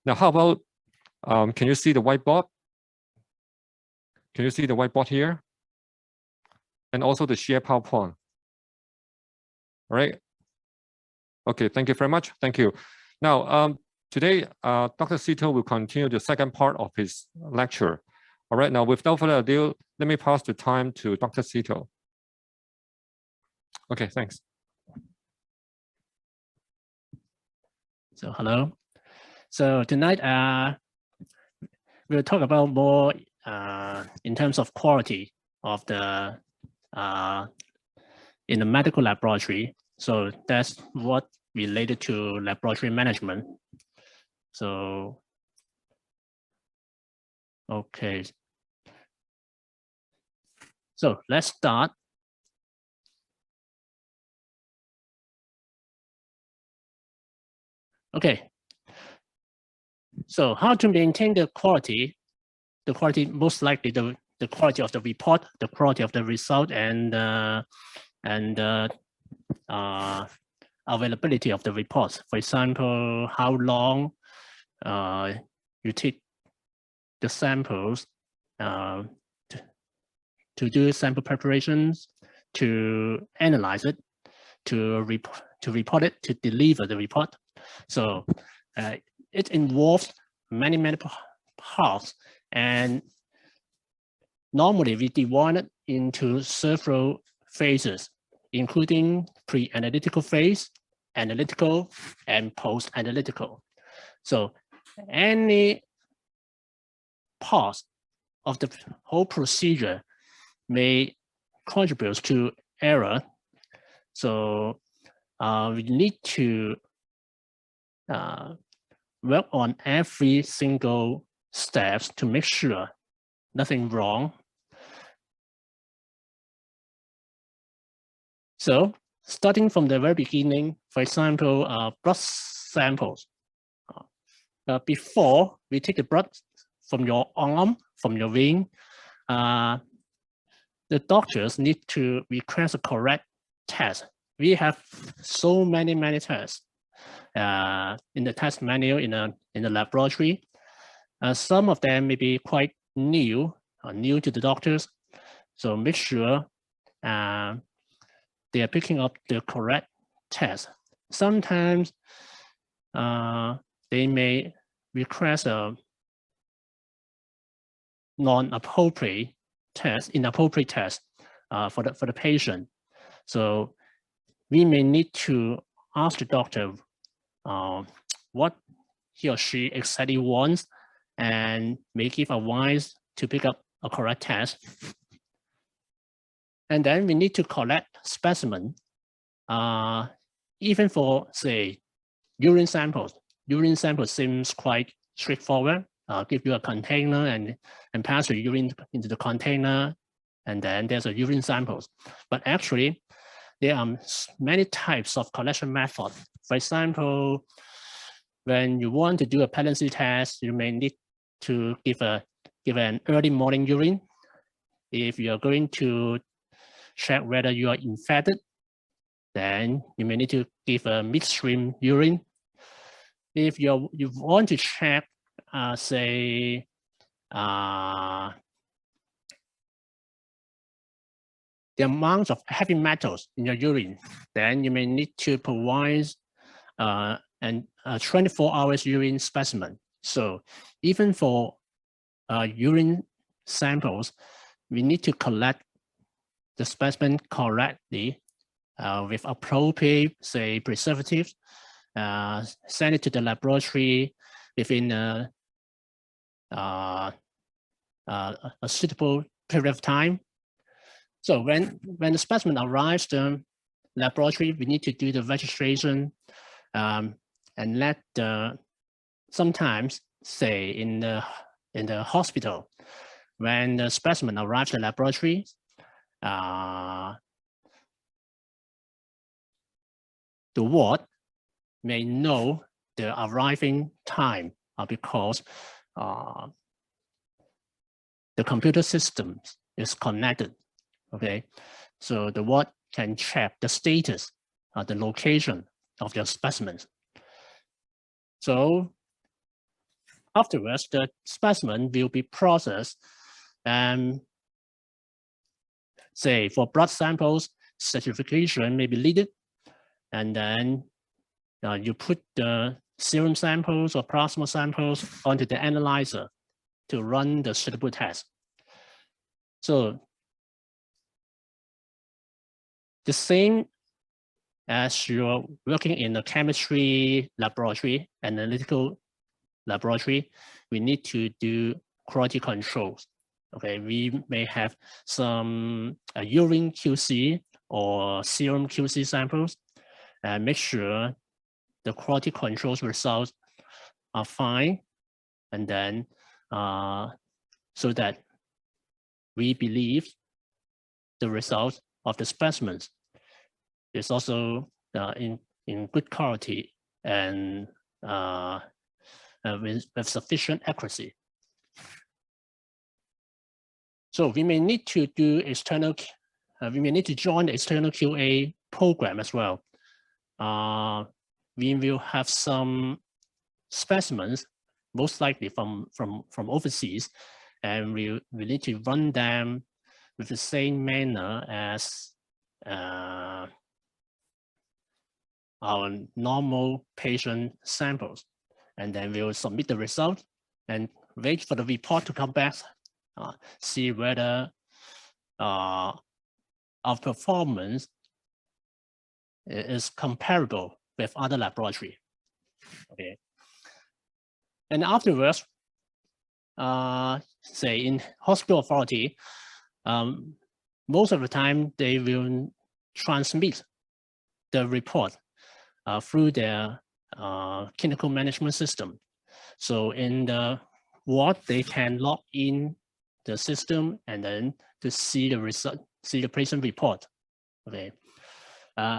Now, how about, can you see the whiteboard? Can you see the whiteboard here? And also the share PowerPoint. All right. Okay, thank you very much. Thank you. Now, today, Dr. Sito will continue the second part of his lecture. All right, now without further ado, let me pass the time to Dr. Sito. Okay, thanks. So hello. So tonight we'll talk about more in terms of quality of the in the medical laboratory. So that's what related to laboratory management. So okay. So let's start. Okay. So how to maintain the quality? The quality, most likely the quality of the report, the quality of the result, and availability of the reports. For example, how long you take the samples to do sample preparations, to analyze it, to report it, to deliver the report. So it involves many parts, and normally we divide it into several phases, including pre-analytical phase, analytical, and post-analytical. So any part of the whole procedure may contribute to error. So we need to work on every single steps to make sure nothing wrong. So starting from the very beginning, for example, blood samples. Before we take the blood from your arm, from your vein, the doctors need to request a correct test. We have so many tests in the test manual in the laboratory. Some of them may be quite new to the doctors. So make sure they are picking up the correct test. Sometimes they may request a inappropriate test for the patient. So we may need to ask the doctor what he or she exactly wants, and may give advice to pick up a correct test. And then we need to collect specimen, even for, say, urine samples. Urine samples seems quite straightforward. Give you a container and pass the urine into the container, and then there's a urine samples. But actually, there are many types of collection methods. For example, when you want to do a patency test, you may need to give an early morning urine. If you're going to check whether you are infected, then you may need to give a midstream urine. If you want to check, say, the amount of heavy metals in your urine, then you may need to provide a 24 hours urine specimen. So even for urine samples, we need to collect the specimen correctly with appropriate, say, preservatives, send it to the laboratory within a suitable period of time. So when the specimen arrives the laboratory, we need to do the registration and let sometimes, say, in the hospital, when the specimen arrives at the laboratory, the ward may know the arriving time because the computer system is connected. Okay, so the ward can check the status, the location of your specimens. So afterwards, the specimen will be processed and say for blood samples, certification may be needed. And then you put the serum samples or plasma samples onto the analyzer to run the suitable test. So the same as you're working in a chemistry laboratory, analytical laboratory, we need to do quality controls. Okay, we may have some urine QC or serum QC samples and make sure the quality controls results are fine. And then so that we believe the results of the specimens is also in good quality and with sufficient accuracy. So we may need to do external, we may need to join the external QA program as well. We will have some specimens, most likely from overseas, and we need to run them with the same manner as our normal patient samples. And then we'll submit the result and wait for the report to come back, see whether our performance is comparable with other laboratory. Okay. And afterwards, say in hospital authority, most of the time they will transmit the report through their clinical management system. So in the ward, they can log in the system and then to see the result, see the patient report. Okay.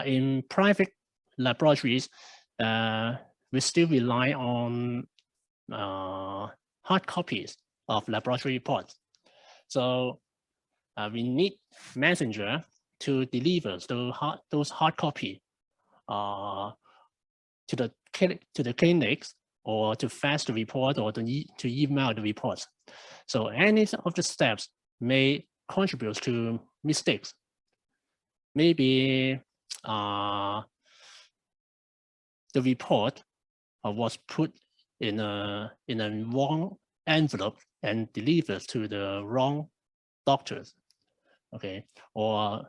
In private laboratories, we still rely on hard copies of laboratory reports. So we need messenger to deliver those hard copy to the clinics, or to fax the report, or to email the reports. So any of the steps may contribute to mistakes. Maybe the report was put in a wrong envelope and delivered to the wrong doctors. Okay, or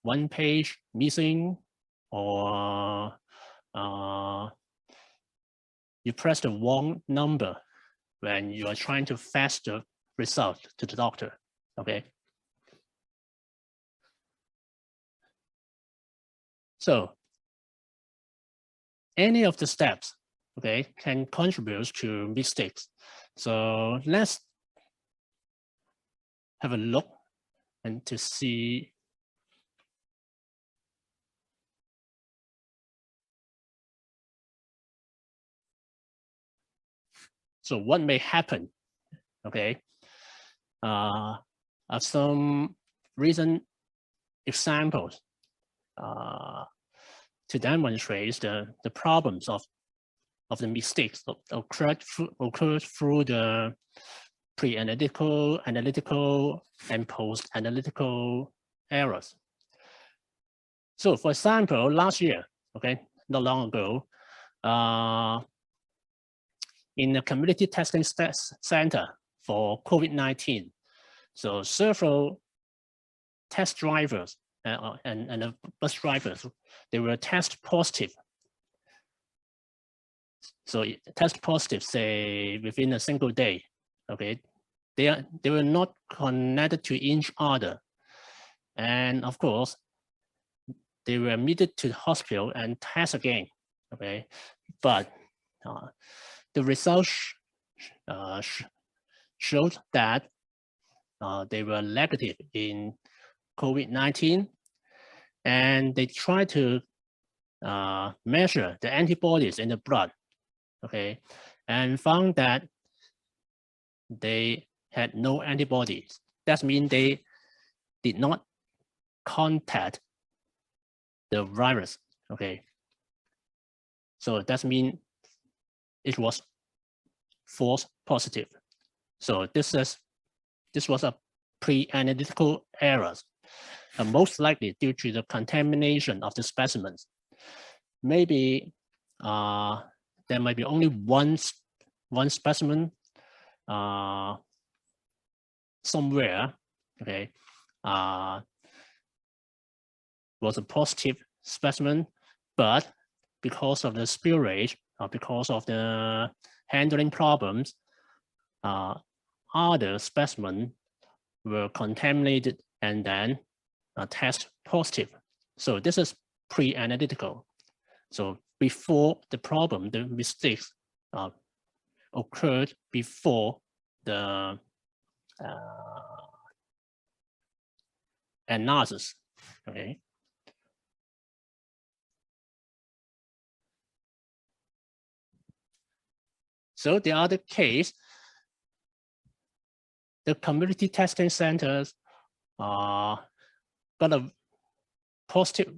one page missing, or you press the wrong number when you are trying to fax the result to the doctor. Okay. So any of the steps, okay, can contribute to mistakes. So let's have a look and to see. So what may happen, okay? Some recent examples to demonstrate the problems of the mistakes that occurred through the pre-analytical, analytical, and post-analytical errors. So for example, last year, okay, not long ago, in the community testing center for COVID-19, so several test drivers and bus drivers, they were test positive. So test positive, say within a single day, okay, they were not connected to each other, and of course, they were admitted to the hospital and test again, okay, but the results showed that they were negative in COVID-19, and they tried to measure the antibodies in the blood, okay, and found that they had no antibodies. That means they did not contact the virus, okay. So that means it was false positive. So this was a pre-analytical error, most likely due to the contamination of the specimens. Maybe there might be only one specimen somewhere, okay, was a positive specimen, but because of the spillage or because of the handling problems, other specimens were contaminated and then test positive. So this is pre-analytical. So before the problem, the mistakes occurred before the analysis, okay? So the other case, the community testing centers got a positive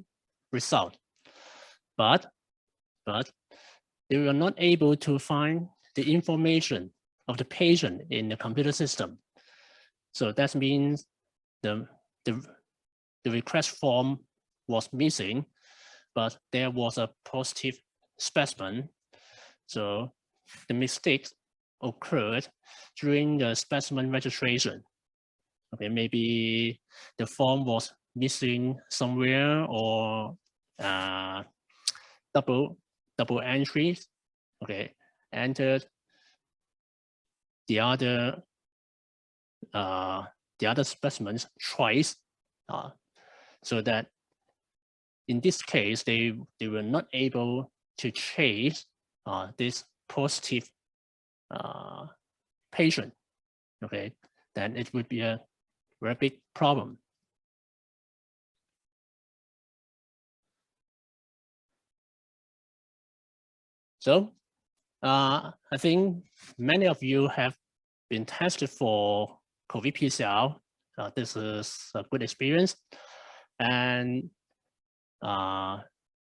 result, but they were not able to find the information of the patient in the computer system. So that means the request form was missing, but there was a positive specimen. So the mistakes occurred during the specimen registration. Okay, maybe the form was missing somewhere, or double entries. Okay, entered the other specimens twice, so that in this case they were not able to trace this positive patient. Okay, then it would be a very big problem. So I think many of you have been tested for COVID PCR. This is a good experience. And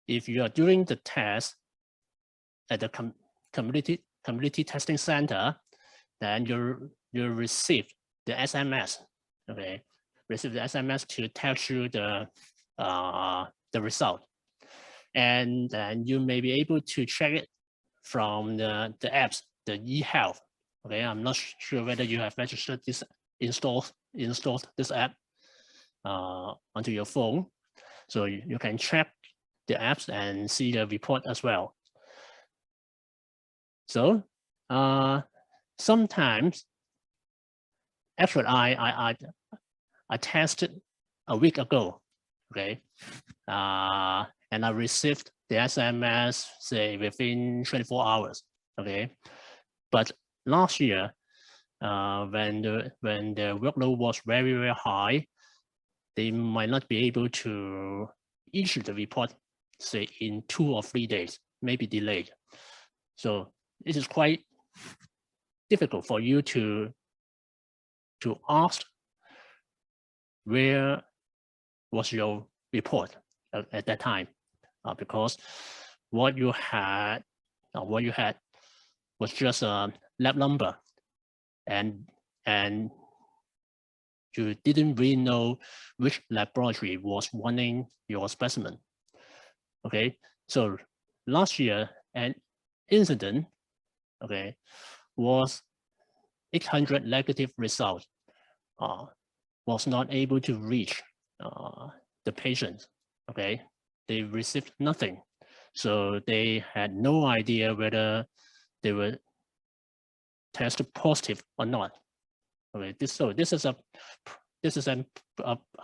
if you are doing the test at the community testing center, then you receive the SMS. Okay, receive the SMS to tell you the result, and then you may be able to check it from the apps, the eHealth. Okay, I'm not sure whether you have registered this, installed this app onto your phone, so you can check the apps and see the report as well. So sometimes, actually, I tested a week ago, okay, and I received the SMS, say, within 24 hours, okay. But last year, when the workload was very, very high, they might not be able to issue the report, say, in 2 or 3 days, maybe delayed. So it is quite difficult for you to ask where was your report at that time, because what you had was just a lab number, and you didn't really know which laboratory was running your specimen. Okay, so last year an incident, okay, was 800 negative result, was not able to reach the patients. Okay, they received nothing, so they had no idea whether they were tested positive or not. Okay, this is a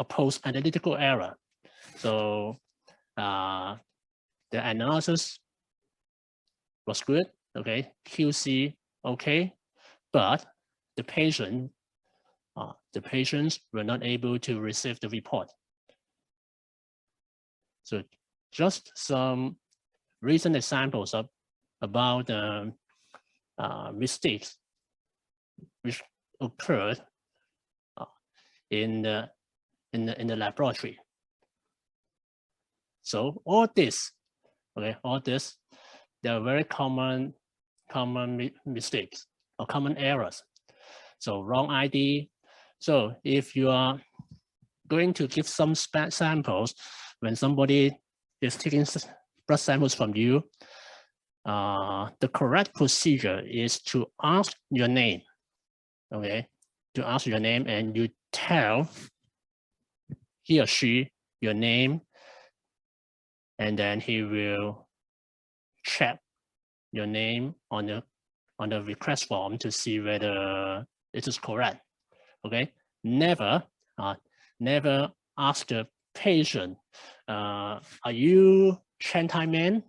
post-analytical error. So the analysis was good, okay, QC okay, but the patients were not able to receive the report. So just some recent examples about the mistakes which occurred in the laboratory. So all this, okay, they are very common mistakes or common errors. So wrong ID. So if you are going to give some samples when somebody is taking blood samples from you, the correct procedure is to ask your name, okay? To ask your name and you tell he or she your name, and then he will check your name on the request form to see whether it is correct, okay? Never ask the patient, are you Chen Tai Man?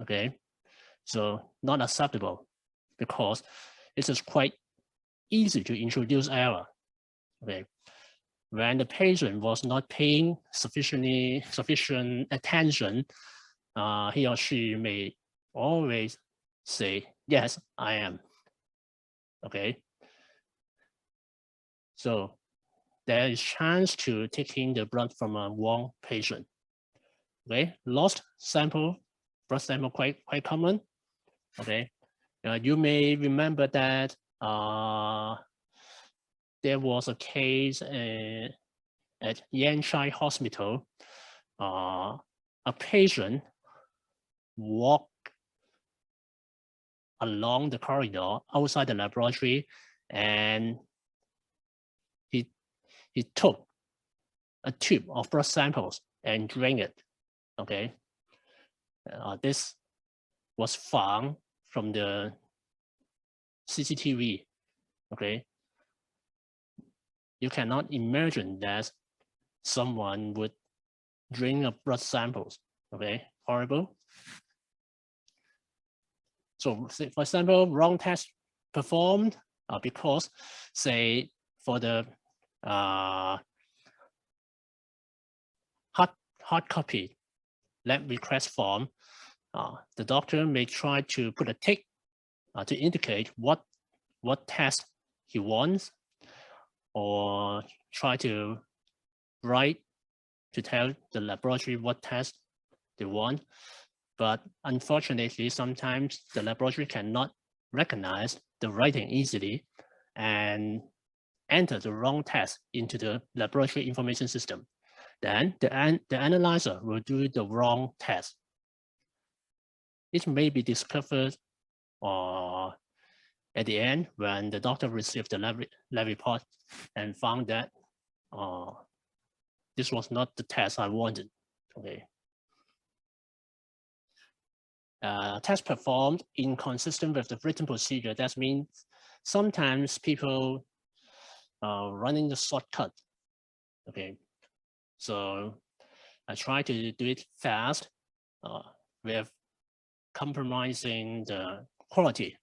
Okay, so not acceptable because it is quite easy to introduce error. Okay, when the patient was not paying sufficient attention, he or she may always say, yes, I am. Okay, so there is chance to taking the blood from a wrong patient. Okay, lost sample, blood sample quite common. Okay, you may remember that there was a case at Yanchai Hospital. A patient walked along the corridor outside the laboratory, and he took a tube of blood samples and drank it. Okay, this was found from the CCTV. Okay, you cannot imagine that someone would drink a blood samples. Okay, horrible. So, for example, wrong test performed because, say, for the hard copy lab request form, the doctor may try to put a tick to indicate what test he wants, or try to write to tell the laboratory what test they want. But unfortunately, sometimes the laboratory cannot recognize the writing easily and enter the wrong test into the laboratory information system. Then the analyzer will do the wrong test. It may be discovered at the end when the doctor received the lab report and found that this was not the test I wanted. Okay. Test performed inconsistent with the written procedure. That means sometimes people running the shortcut. Okay, so I try to do it fast with compromising the quality.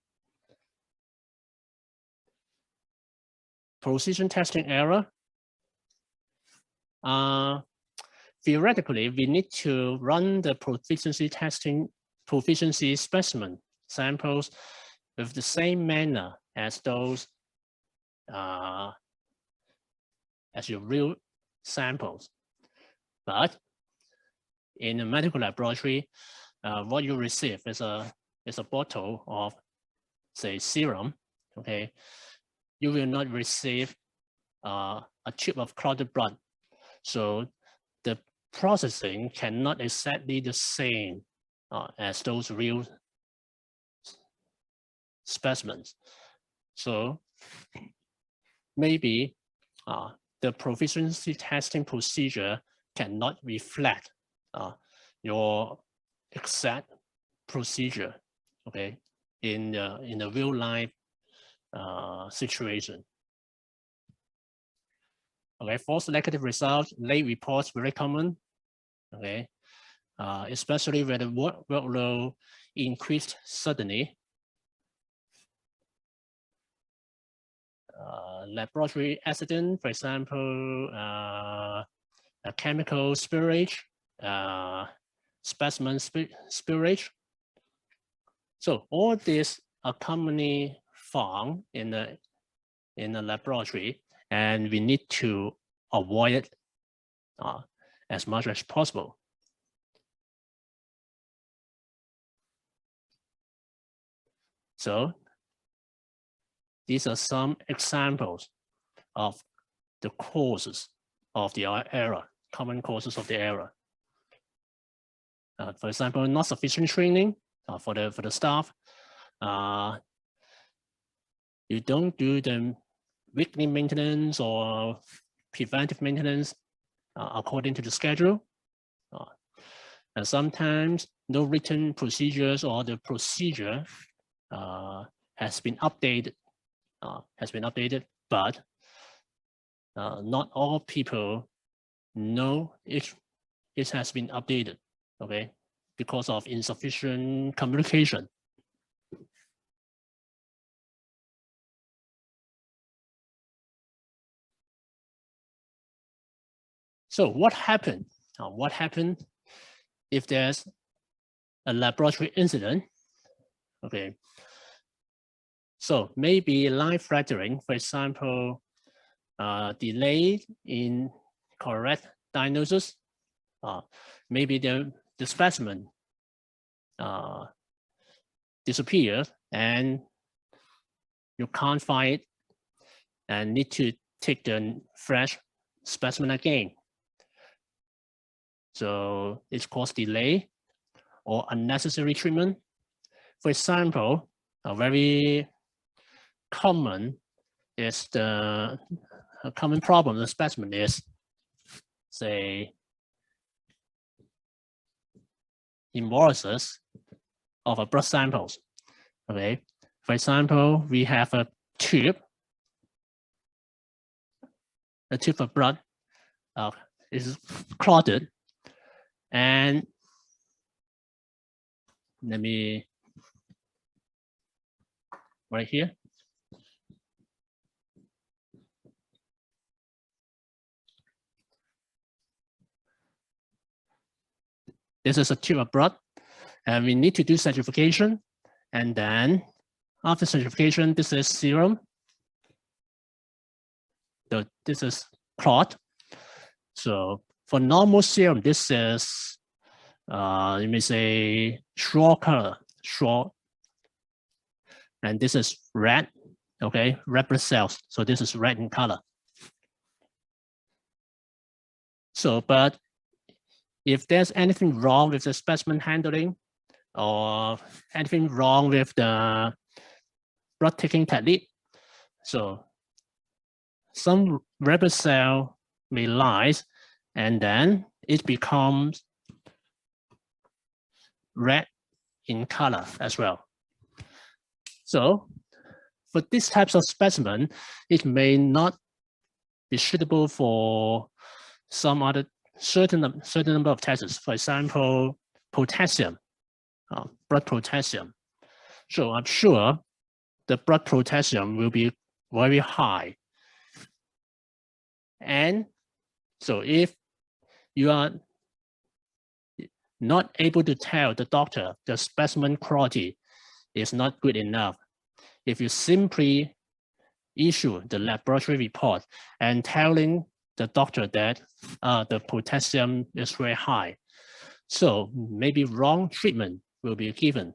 Precision testing error. Theoretically, we need to run the proficiency specimen samples with the same manner as those as your real samples. But in a medical laboratory, what you receive is a bottle of, say, serum. Okay, you will not receive a tube of clotted blood. So the processing cannot exactly the same as those real specimens. So maybe the proficiency testing procedure cannot reflect your exact procedure, okay, in the real life situation. Okay, false negative results, late reports, very common. Okay, especially when the workload increased suddenly. Laboratory accident, for example, a chemical spillage, specimen spillage. So all these are commonly found in the laboratory, and we need to avoid it as much as possible. So these are some examples of the causes of the error, common causes of the error. For example, not sufficient training for the staff. You don't do the weekly maintenance or preventive maintenance according to the schedule. And sometimes no written procedures or the procedure has been updated, but not all people know it has been updated, okay, because of insufficient communication. So what happened? What happened if there's a laboratory incident? Okay. So maybe life-threatening, for example, delay in correct diagnosis. Maybe the specimen disappeared and you can't find it and need to take the fresh specimen again. So it's caused delay or unnecessary treatment. For example, a very common is a common problem the specimen is, say, hemolysis of a blood samples. Okay, for example, we have a tube of blood is clotted, and let me right here. This is a tube of blood, and we need to do centrifugation. And then after centrifugation, this is serum. So this is clot. So for normal serum, this is, you may say, straw color, straw. And this is red, okay, red blood cells. So this is red in color. So, but if there's anything wrong with the specimen handling or anything wrong with the blood taking technique, so some red blood cell may lyse and then it becomes red in color as well. So for these types of specimen, it may not be suitable for some other certain number of tests. For example, potassium, blood potassium. So I'm sure the blood potassium will be very high. And so if you are not able to tell the doctor the specimen quality is not good enough, if you simply issue the laboratory report and telling the doctor that the potassium is very high, so maybe wrong treatment will be given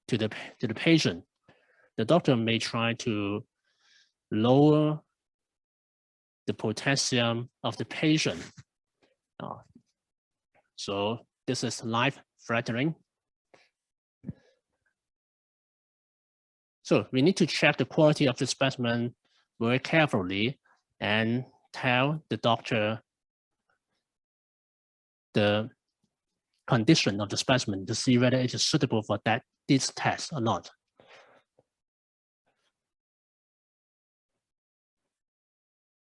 to the patient. The doctor may try to lower the potassium of the patient. So this is life-threatening. So we need to check the quality of the specimen very carefully and tell the doctor the condition of the specimen to see whether it is suitable for this test or not.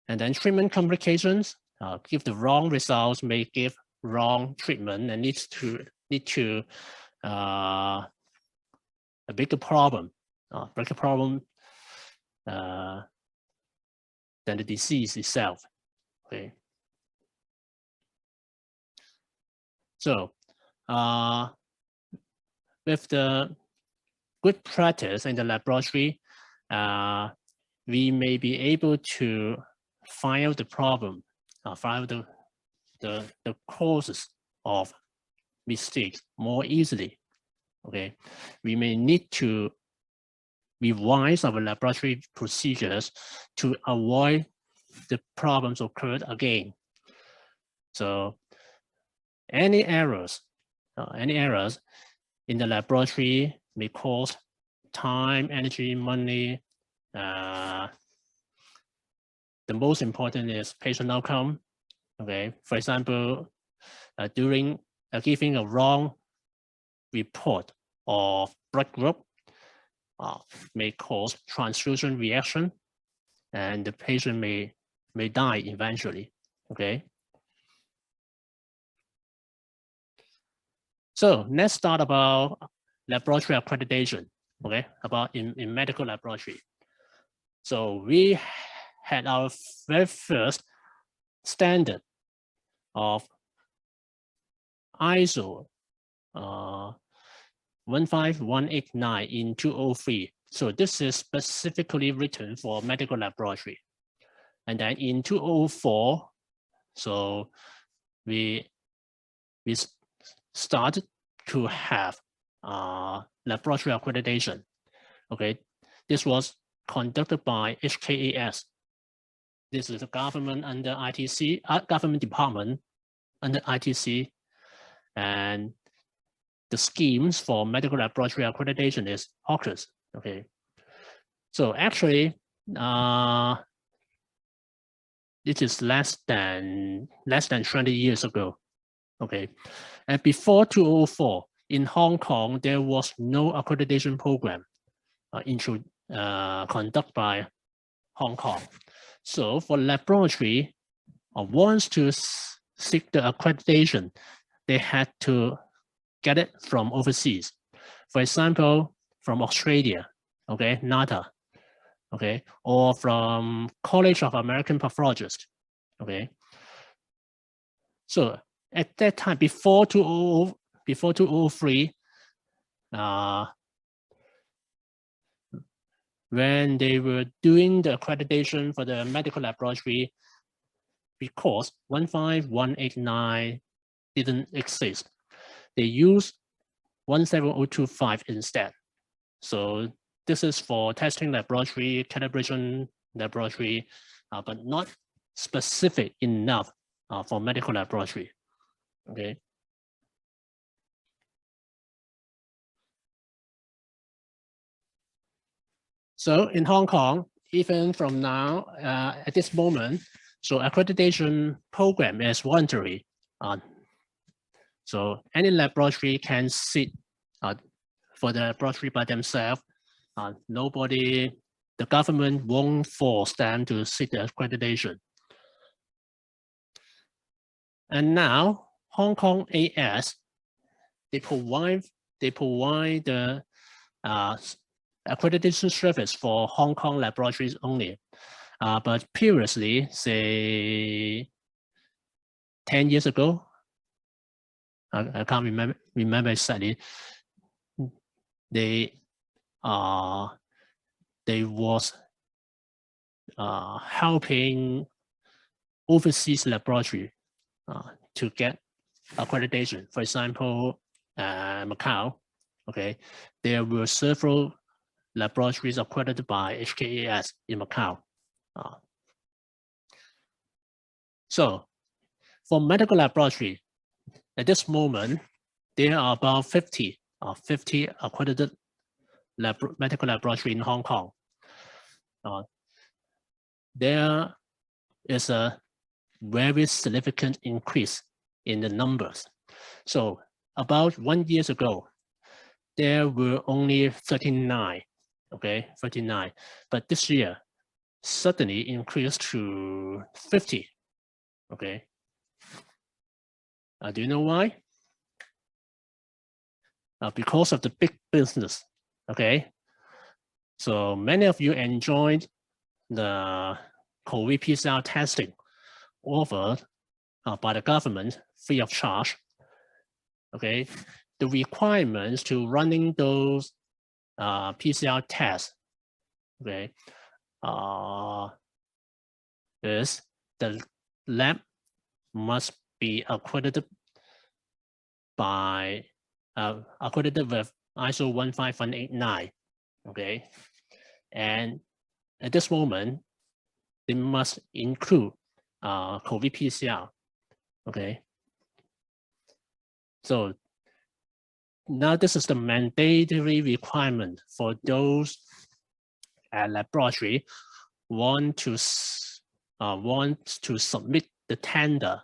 And then treatment complications, give the wrong results, may give wrong treatment and lead to a bigger problem than the disease itself. Okay. So with the good practice in the laboratory, we may be able to find out the problem, find out the causes of mistakes more easily. Okay, we may need to revise our laboratory procedures to avoid the problems occurred again. So any errors in the laboratory may cost time, energy, money. The most important is patient outcome. Okay, for example, during giving a wrong report of blood group may cause transfusion reaction, and the patient may die eventually. Okay. So let's start about laboratory accreditation. Okay, about in medical laboratory. So we had our very first standard of ISO 15189 in 2003. So this is specifically written for medical laboratory. And then in 2004, so we started to have laboratory accreditation. Okay, this was conducted by HKAS. This is a government under ITC, government department under ITC, and the schemes for medical laboratory accreditation is HOCUS. Okay, so actually, it is less than 20 years ago. Okay, and before 2004 in Hong Kong, there was no accreditation program conducted by Hong Kong. So for laboratory, wants to seek the accreditation, they had to get it from overseas. For example, from Australia, okay, NATA, okay, or from College of American Pathologists, okay. So at that time, before 2003, when they were doing the accreditation for the medical laboratory, because 15189 didn't exist, they used 17025 instead. So this is for testing laboratory, calibration laboratory, but not specific enough for medical laboratory. Okay. So in Hong Kong, even from now, at this moment, so accreditation program is voluntary. So any laboratory can sit for the laboratory by themselves. The government won't force them to seek the accreditation. And now Hong Kong AS, they provide the accreditation service for Hong Kong laboratories only. But previously, say 10 years ago, I can't remember exactly, they was helping overseas laboratory to get accreditation. For example, Macau, okay, there were several laboratories accredited by HKAS in Macau. So for medical laboratory, at this moment, there are about 50 accredited medical laboratory in Hong Kong. There is a very significant increase in the numbers. So about 1 year ago, there were only 39, okay, 39. But this year, suddenly increased to 50, okay. Do you know why? Because of the big business, okay. So many of you enjoyed the COVID PCR testing offered by the government free of charge, okay. The requirements to running those PCR tests, okay, is the lab must be accredited by accredited with ISO 15189, okay. And at this moment, they must include COVID PCR. Okay. So now this is the mandatory requirement for those laboratory want to submit the tender,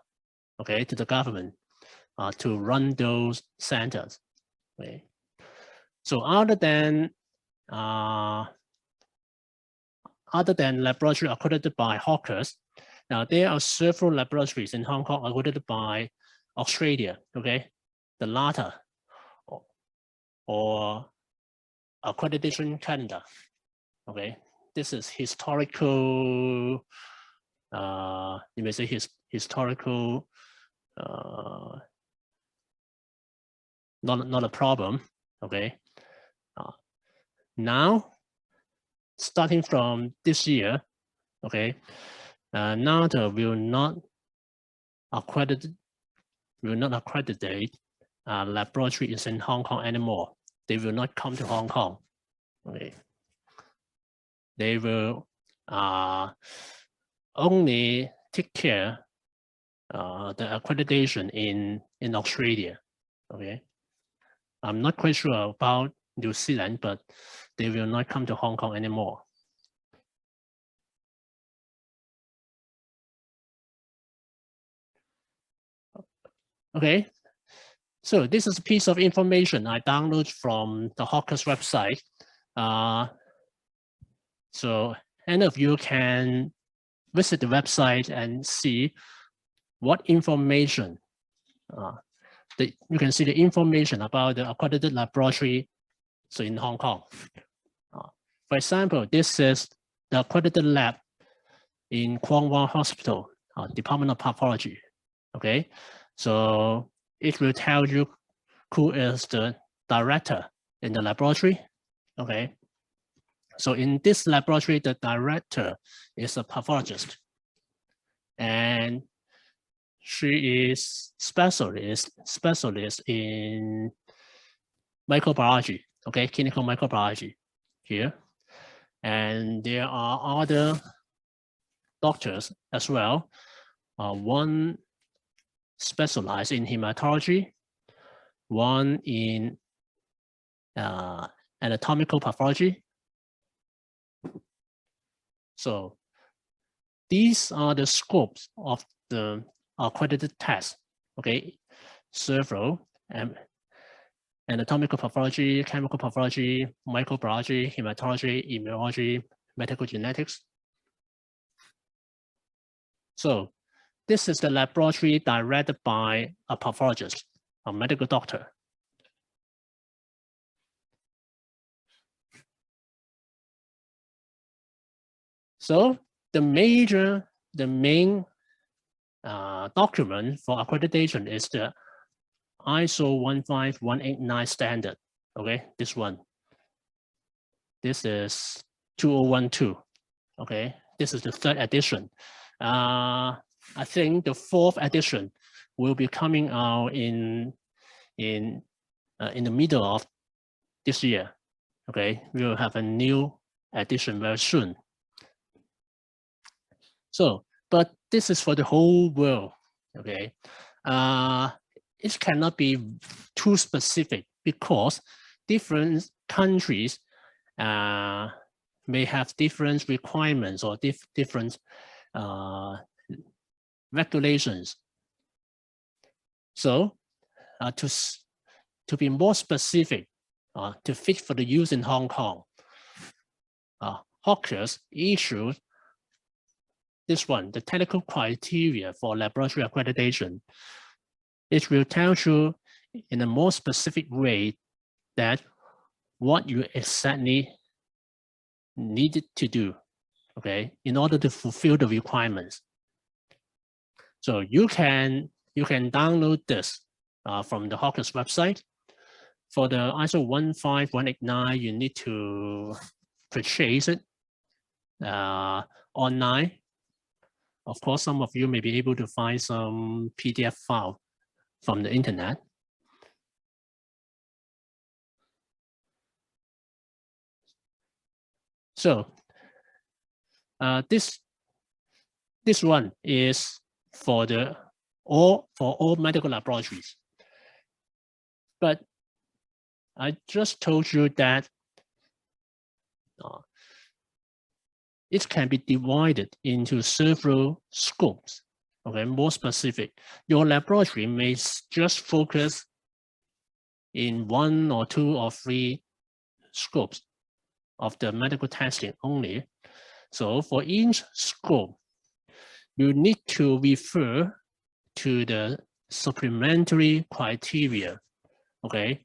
okay, to the government to run those centers. Okay. So other than laboratory accredited by Hawkers, now there are several laboratories in Hong Kong accredited by Australia, okay, the LATA or Accreditation Canada, okay. This is historical, you may say historical, not a problem, okay. Now, starting from this year, okay, NATA will not accredit laboratories in Hong Kong anymore. They will not come to Hong Kong. Okay. They will only take care the accreditation in Australia. Okay. I'm not quite sure about New Zealand, but they will not come to Hong Kong anymore. Okay, so this is a piece of information I downloaded from the Hawkers website. So any of you can visit the website and see what information, you can see the information about the accredited laboratory so in Hong Kong. For example, this is the accredited lab in Kwong Wai Hospital, Department of Pathology. Okay, so it will tell you who is the director in the laboratory. Okay, so in this laboratory, the director is a pathologist, and she is specialist in microbiology. Okay, clinical microbiology here, and there are other doctors as well. One specialized in hematology, one in anatomical pathology. So these are the scopes of the accredited tests. Okay, several anatomical pathology, chemical pathology, microbiology, hematology, immunology, medical genetics. So this is the laboratory directed by a pathologist, a medical doctor. So the main document for accreditation is the ISO 15189 standard. Okay, this one. This is 2012. Okay, this is the 3rd edition. I think the 4th edition will be coming out in the middle of this year. Okay, we will have a new edition very soon. So, but this is for the whole world. Okay, it cannot be too specific because different countries may have different requirements or different regulations. So to be more specific, to fit for the use in Hong Kong, Hawkers issued this one, the technical criteria for laboratory accreditation. It will tell you in a more specific way that what you exactly needed to do, okay, in order to fulfill the requirements. So you can download this from the Hawkers website. For the ISO 15189, you need to purchase it online. Of course, some of you may be able to find some PDF file from the internet. So this one is for all medical laboratories. But I just told you that it can be divided into several scopes. Okay, more specific. Your laboratory may just focus in 1 or 2 or 3 scopes of the medical testing only. So for each scope, you need to refer to the supplementary criteria. Okay,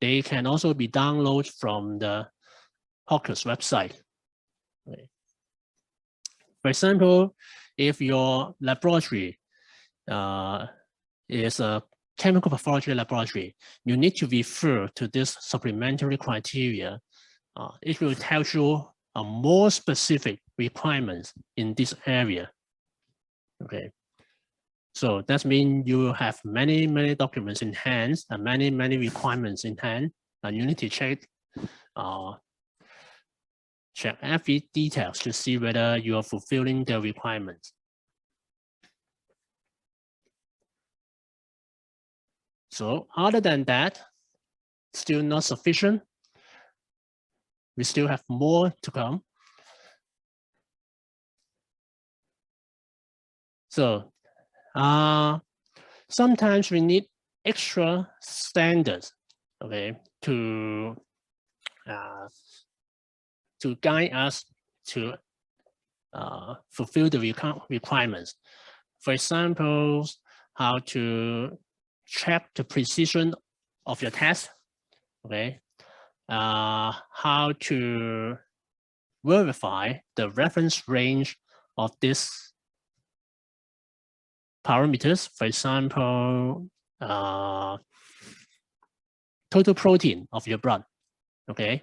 they can also be downloaded from the HOCUS website. Okay. For example, if your laboratory is a chemical pathology laboratory, you need to refer to this supplementary criteria. It will tell you more specific requirements in this area. Okay, so that means you will have many documents in hand and many requirements in hand, and you need to check every details to see whether you are fulfilling the requirements. So other than that, still not sufficient. We still have more to come. So sometimes we need extra standards, okay, to guide us to fulfill the requirements. For example, how to check the precision of your test, okay, how to verify the reference range of these parameters. For example, total protein of your blood, okay.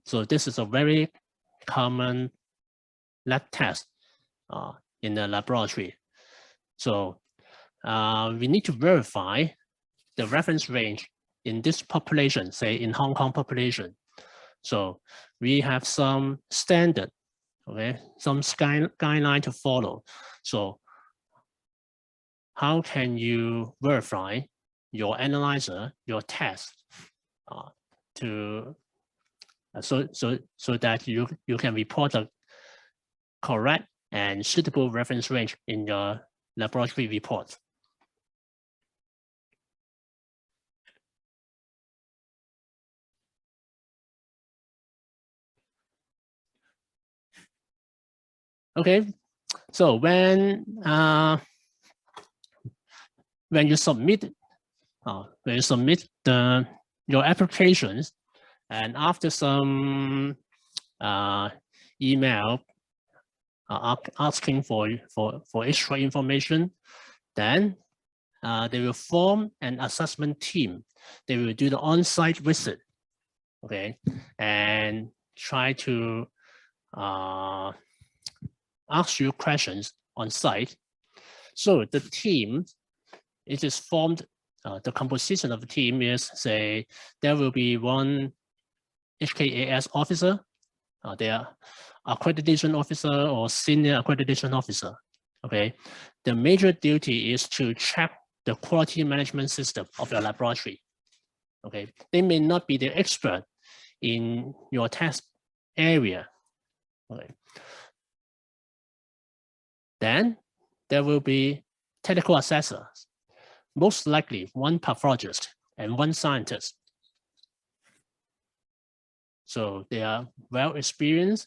So this is a very common lab test in the laboratory. So we need to verify the reference range in this population, say in Hong Kong population. So we have some standard, okay, some guideline to follow. So how can you verify your analyzer, your test, so that you can report a correct and suitable reference range in your laboratory report. Okay, so when you submit your applications, and after some email asking for extra information, then they will form an assessment team. They will do the on-site visit, okay, and try to ask you questions on site. So the team, it is formed, the composition of the team is, say, there will be one HKAS officer, their accreditation officer or senior accreditation officer, okay? The major duty is to check the quality management system of your laboratory, okay? They may not be the expert in your test area, okay? Then there will be technical assessors, most likely one pathologist and one scientist. So they are well experienced.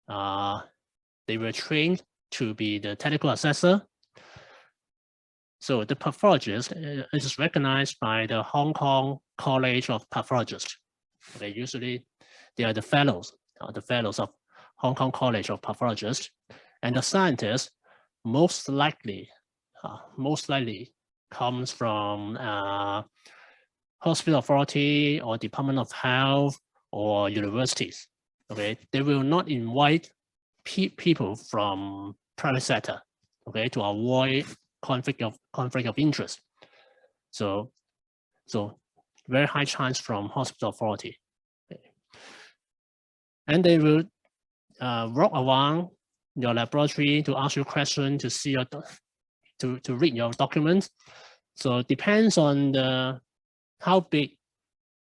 They were trained to be the technical assessor. So the pathologist is recognized by the Hong Kong College of Pathologists. Okay, usually they are the fellows of Hong Kong College of Pathologists. And the scientist most likely comes from hospital authority or Department of Health or universities. Okay, they will not invite people from private sector, okay, to avoid conflict of interest. So very high chance from hospital authority. Okay. And they will walk around your laboratory to ask you questions, to see your to read your documents. So it depends on how big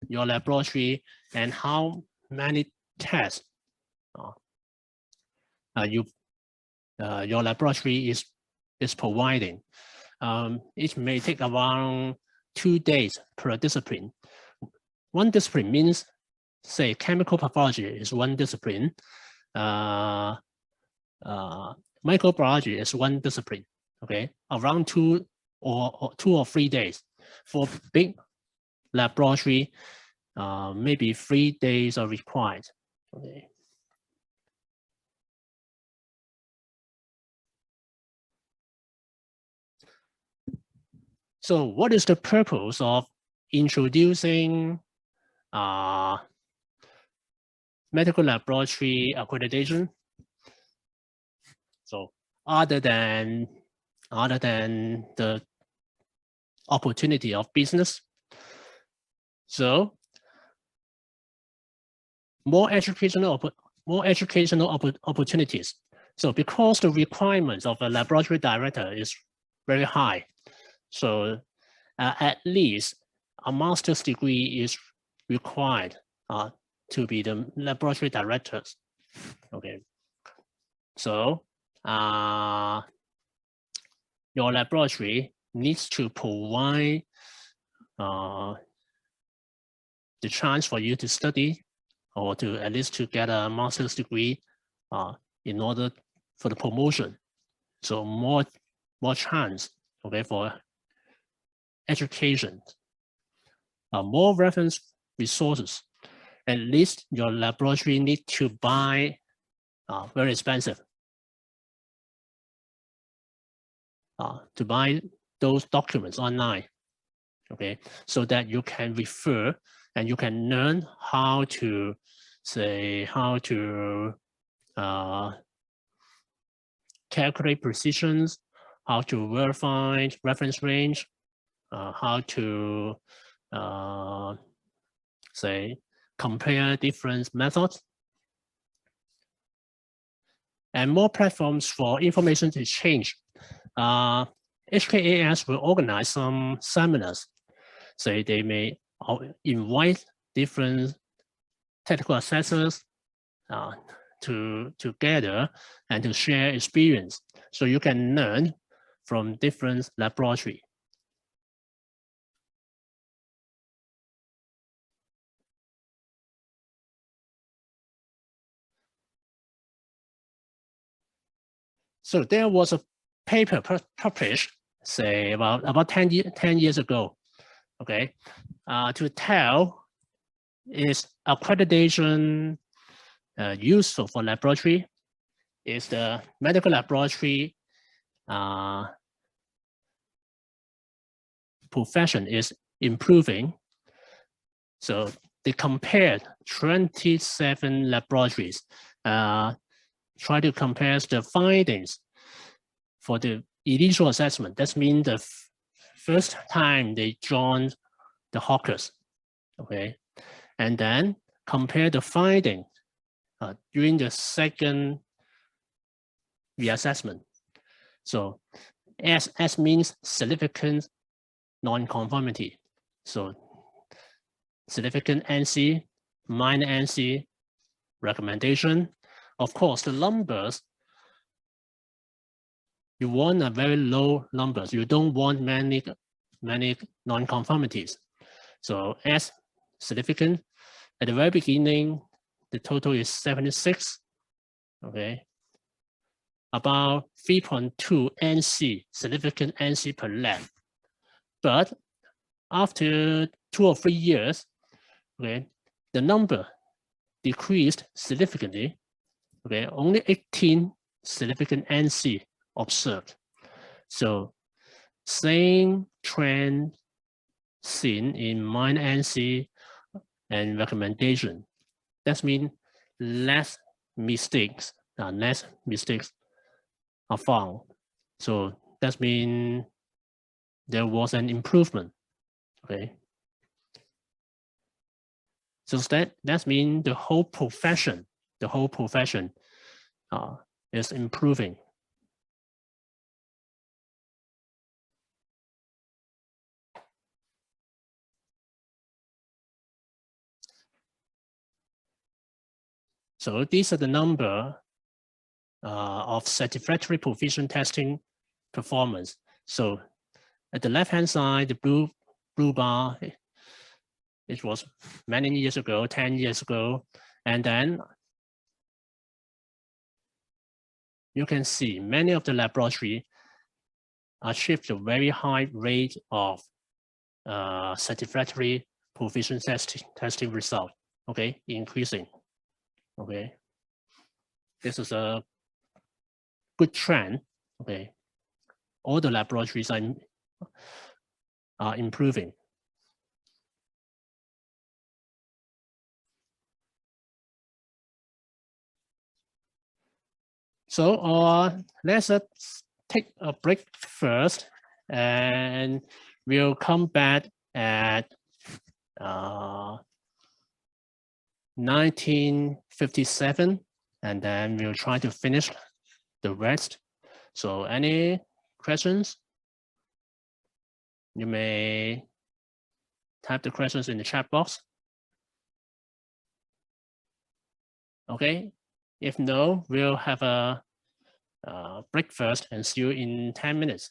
your laboratory and how many tests your laboratory is providing. It may take around 2 days per discipline. One discipline means, say, chemical pathology is one discipline. Microbiology is one discipline. Okay, around 2 or 3 days. For big laboratory, maybe 3 days are required. Okay. So what is the purpose of introducing medical laboratory accreditation? So other than the opportunity of business, so more educational opportunities. So because the requirements of a laboratory director is very high, so at least a master's degree is required to be the laboratory directors. Okay, so your laboratory needs to provide the chance for you to study, or to at least to get a master's degree in order for the promotion. So more chance, okay, for education, more reference resources. At least your laboratory need to buy very expensive to buy those documents online, okay, so that you can refer and you can learn how to calculate precisions, how to verify reference range, how to compare different methods, and more platforms for information exchange. HKAS will organize some seminars. So they may invite different technical assessors to gather and to share experience. So you can learn from different laboratories. So there was a paper published, say about 10 years ago, okay, to tell is accreditation useful for laboratory? Is the medical laboratory profession is improving? So they compared 27 laboratories, try to compare the findings for the initial assessment. That means the first time they joined the Hawkers, okay, and then compare the finding during the second reassessment. So S means significant non-conformity. So significant NC, minor NC, recommendation. Of course, the numbers, you want a very low numbers. You don't want many non-conformities. So S significant. At the very beginning, the total is 76. Okay. About 3.2 NC, significant NC per lab. But after 2 or 3 years, okay, the number decreased significantly. Okay, only 18 significant NC observed. So same trend seen in minor NC and recommendation. That means less mistakes are found. So that means there was an improvement. Okay. So that means the whole profession the whole profession is improving. So these are the number of satisfactory provision testing performance. So at the left-hand side, the blue bar, it was many years ago, 10 years ago. And then you can see many of the laboratory achieved a very high rate of satisfactory provision testing result, okay, increasing, okay. This is a good trend, okay. All the laboratories are improving. So let's take a break first, and we'll come back at 1957, and then we'll try to finish the rest. So any questions? You may type the questions in the chat box. Okay, if no, we'll have a break first and see you in 10 minutes.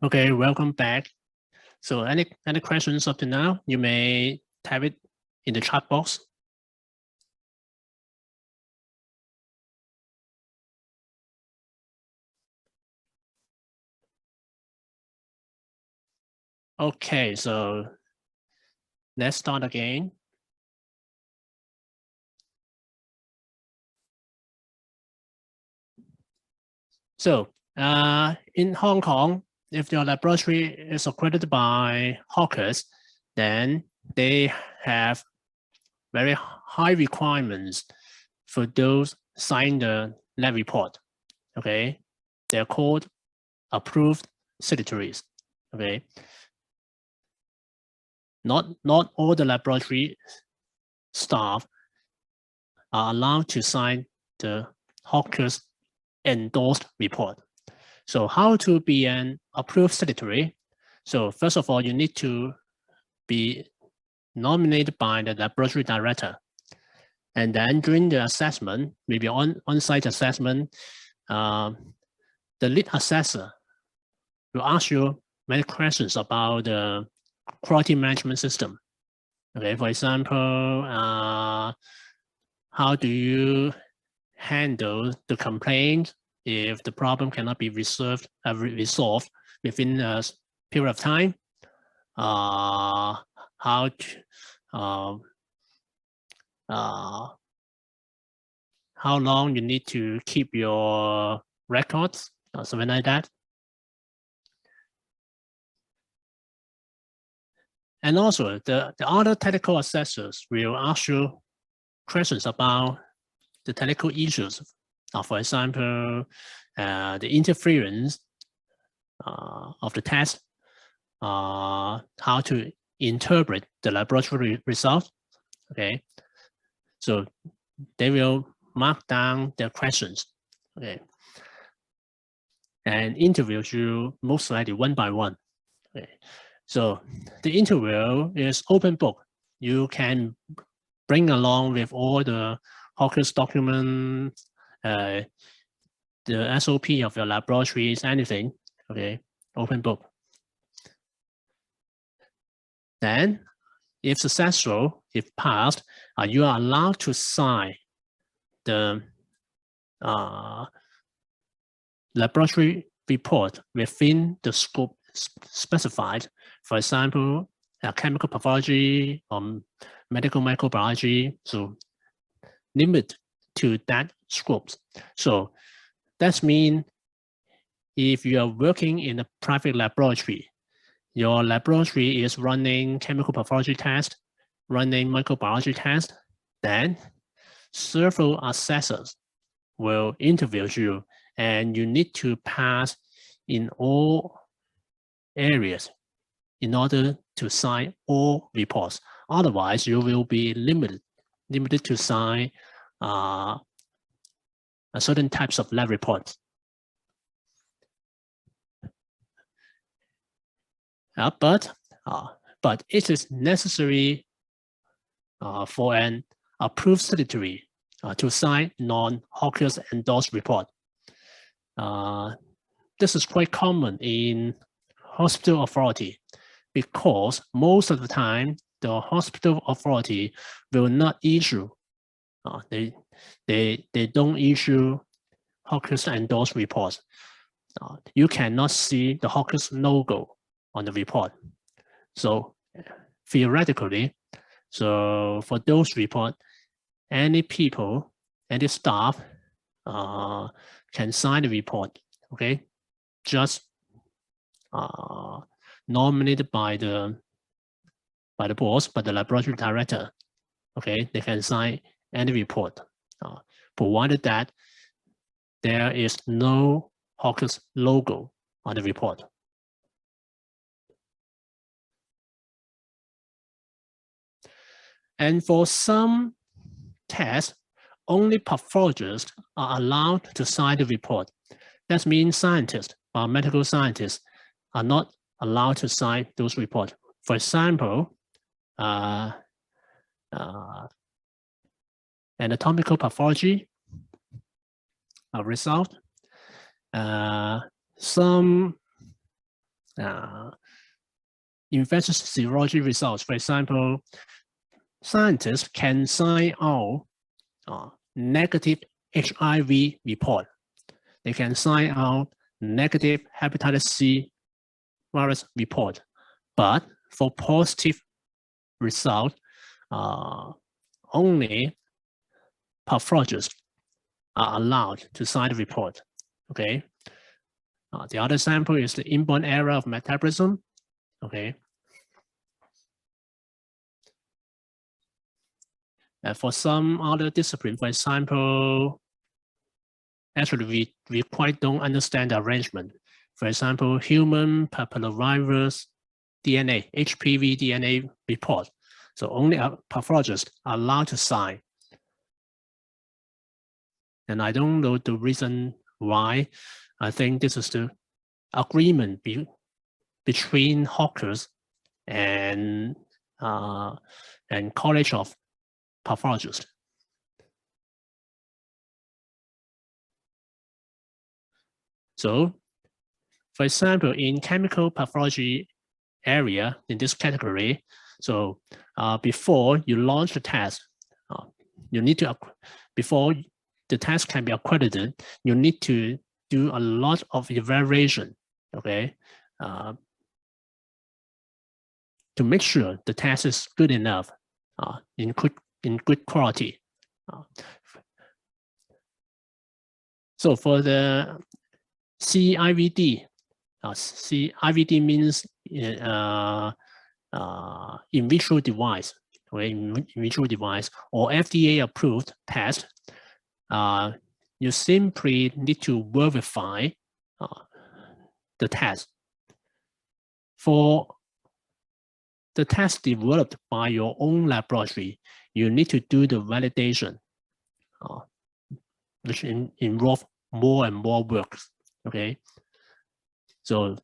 Okay, welcome back. So any questions up to now, you may type it in the chat box. Okay, so let's start again. So in Hong Kong, if your laboratory is accredited by HOCUS, then they have very high requirements for those sign the lab report. Okay, they're called approved signatories. Okay, not all the laboratory staff are allowed to sign the HOCUS endorsed report. So how to be an approved signatory? So first of all, you need to be nominated by the laboratory director. And then during the assessment, maybe on-site assessment, the lead assessor will ask you many questions about the quality management system. Okay, for example, how do you handle the complaint if the problem cannot be resolved within a period of time? How long you need to keep your records or something like that. And also the other technical assessors will ask you questions about the technical issues. For example, the interference of the test, how to interpret the laboratory results. Okay, so they will mark down their questions. Okay, and interview you most likely one by one. Okay, so the interview is open book. You can bring along with all the HOCUS documents, the SOP of your laboratories, anything. Okay, open book. Then, if successful, if passed, you are allowed to sign the laboratory report within the scope specified. For example, chemical pathology or medical microbiology, so limit to that scope. So that means if you are working in a private laboratory, your laboratory is running chemical pathology test, running microbiology test, then several assessors will interview you, and you need to pass in all areas in order to sign all reports. Otherwise, you will be limited to sign certain types of lab reports. But it is necessary for an approved signatory to sign non-HOCUS endorsed report. This is quite common in hospital authority because most of the time the hospital authority will not issue. They don't issue HOCUS endorsed reports. You cannot see the HOCUS logo on the report. So theoretically, so for those reports, any people, any staff can sign the report. Okay, just nominated by the boss, by the laboratory director. Okay, they can sign any report, provided that there is no HOCUS logo on the report. And for some tests, only pathologists are allowed to sign the report. That means scientists, medical scientists, are not allowed to sign those reports. For example, anatomical pathology result, some infectious serology results. For example, scientists can sign out negative HIV report. They can sign out negative hepatitis C virus report, but for positive result, only pathologists are allowed to sign the report. Okay. The other sample is the inborn error of metabolism. Okay. For some other discipline, for example, actually we quite don't understand the arrangement. For example, human papillomavirus DNA, HPV DNA report. So only a pathologist are allowed to sign. And I don't know the reason why. I think this is the agreement between Hawkers and College of Pathologists. So, for example, in chemical pathology area in this category, so before you launch the test, you need to, before the test can be accredited, you need to do a lot of evaluation, okay, to make sure the test is good enough, in good quality. So for the CIVD, CIVD means in vitro device, okay, in vitro device or FDA approved test. You simply need to verify the test. For the test developed by your own laboratory, you need to do the validation, which involve more and more work. Okay, so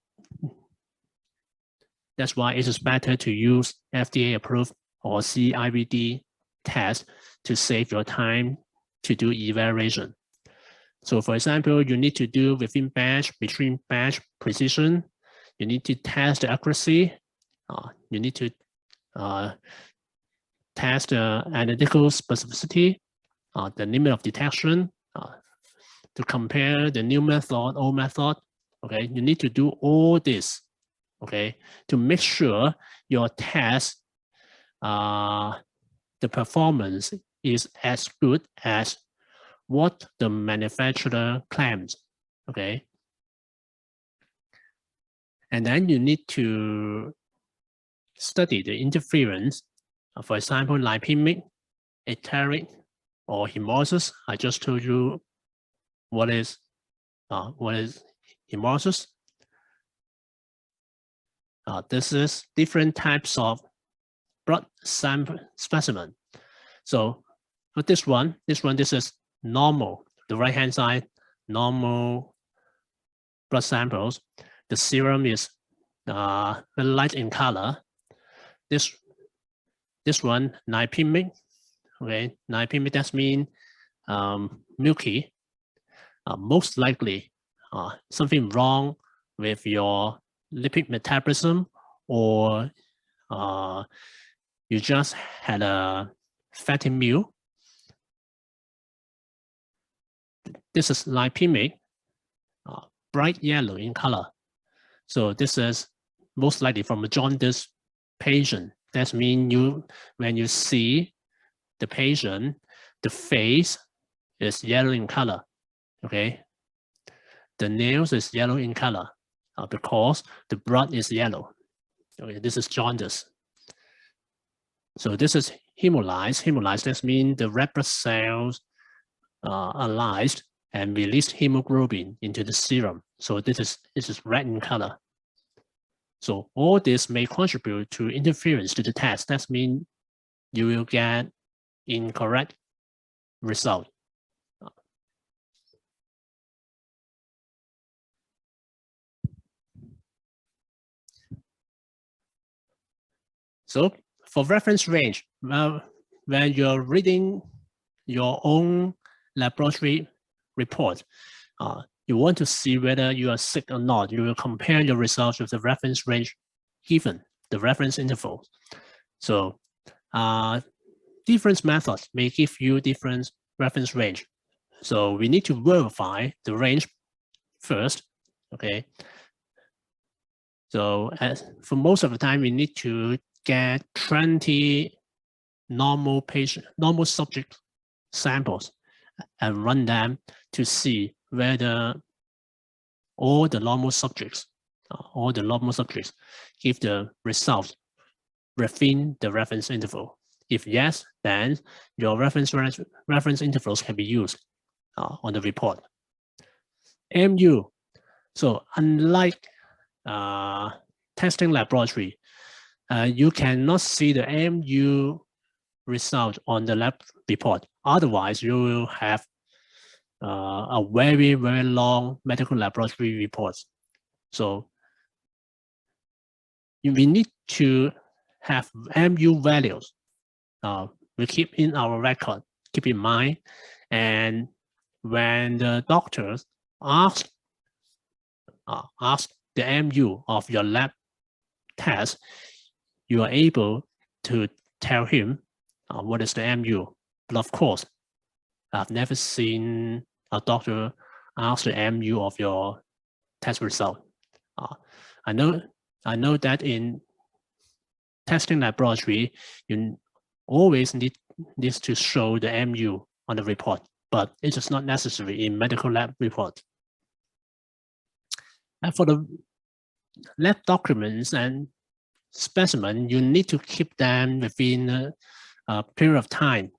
that's why it is better to use FDA approved or CIVD test to save your time to do evaluation. So for example, you need to do within batch, between batch precision, you need to test the accuracy, you need to test the analytical specificity, the limit of detection, to compare the new method, old method. Okay, you need to do all this, okay, to make sure your test, the performance is as good as what the manufacturer claims, okay? And then you need to study the interference, for example, lipemic, enteric, or hemolysis. I just told you what is hemolysis. This is different types of blood sample specimen. So for this is normal, the right-hand side, normal blood samples. The serum is very light in color. This one, lipemic, okay, lipemic, that means milky. Most likely something wrong with your lipid metabolism, or you just had a fatty meal. This is lipemic, bright yellow in color. So this is most likely from a jaundice patient. That means when you see the patient, the face is yellow in color. Okay, the nails is yellow in color because the blood is yellow. Okay, this is jaundice. So this is hemolyzed. Hemolyzed, that means the red blood cells are lyzed and release hemoglobin into the serum. So this is red in color. So all this may contribute to interference to the test. That means you will get incorrect result. So for reference range, when you're reading your own laboratory report, you want to see whether you are sick or not, you will compare your results with the reference range given, the reference interval. So different methods may give you different reference range. So we need to verify the range first, okay? So for most of the time, we need to get 20 normal subject samples and run them to see whether all the normal subjects give the result within the reference interval. If yes, then your reference intervals can be used on the report. MU. So unlike testing laboratory, you cannot see the MU result on the lab report. Otherwise, you will have a very, very long medical laboratory reports. So we need to have MU values. We keep in our record, keep in mind. And when the doctors ask the MU of your lab test, you are able to tell him what is the MU. But of course, I've never seen a doctor ask the MU of your test result. I know that in testing laboratory, you always need to show the MU on the report, but it is not necessary in medical lab report. And for the lab documents and specimen, you need to keep them within a period of time.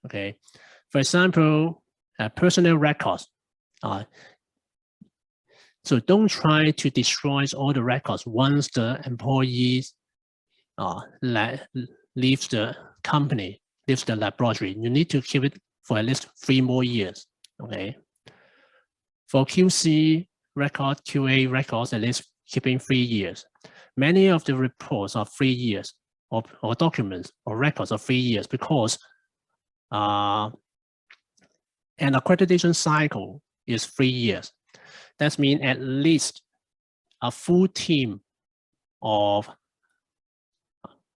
Okay, for example, personnel records. So don't try to destroy all the records once the employees leaves the company, leaves the laboratory. You need to keep it for at least 3 more years. Okay. For QC record, QA records, at least keeping 3 years. Many of the reports are 3 years, or documents or records are 3 years, because an accreditation cycle is 3 years. That means at least a full team of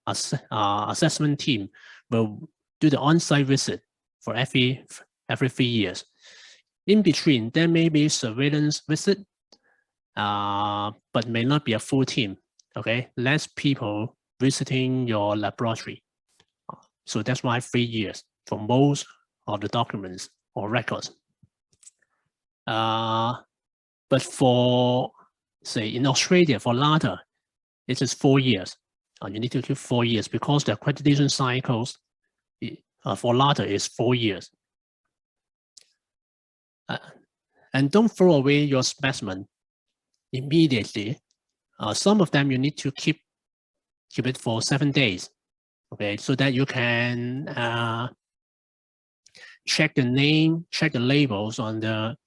assessment team will do the on-site visit for every 3 years. In between, there may be surveillance visit, but may not be a full team. Okay, less people visiting your laboratory. So that's why 3 years for most of the documents or records. But for, say, in Australia, for LADA, it is 4 years. You need to keep 4 years because the accreditation cycles for LADA is 4 years. And don't throw away your specimen immediately. Some of them you need to keep it for 7 days, okay, so that you can check the name, check the labels on the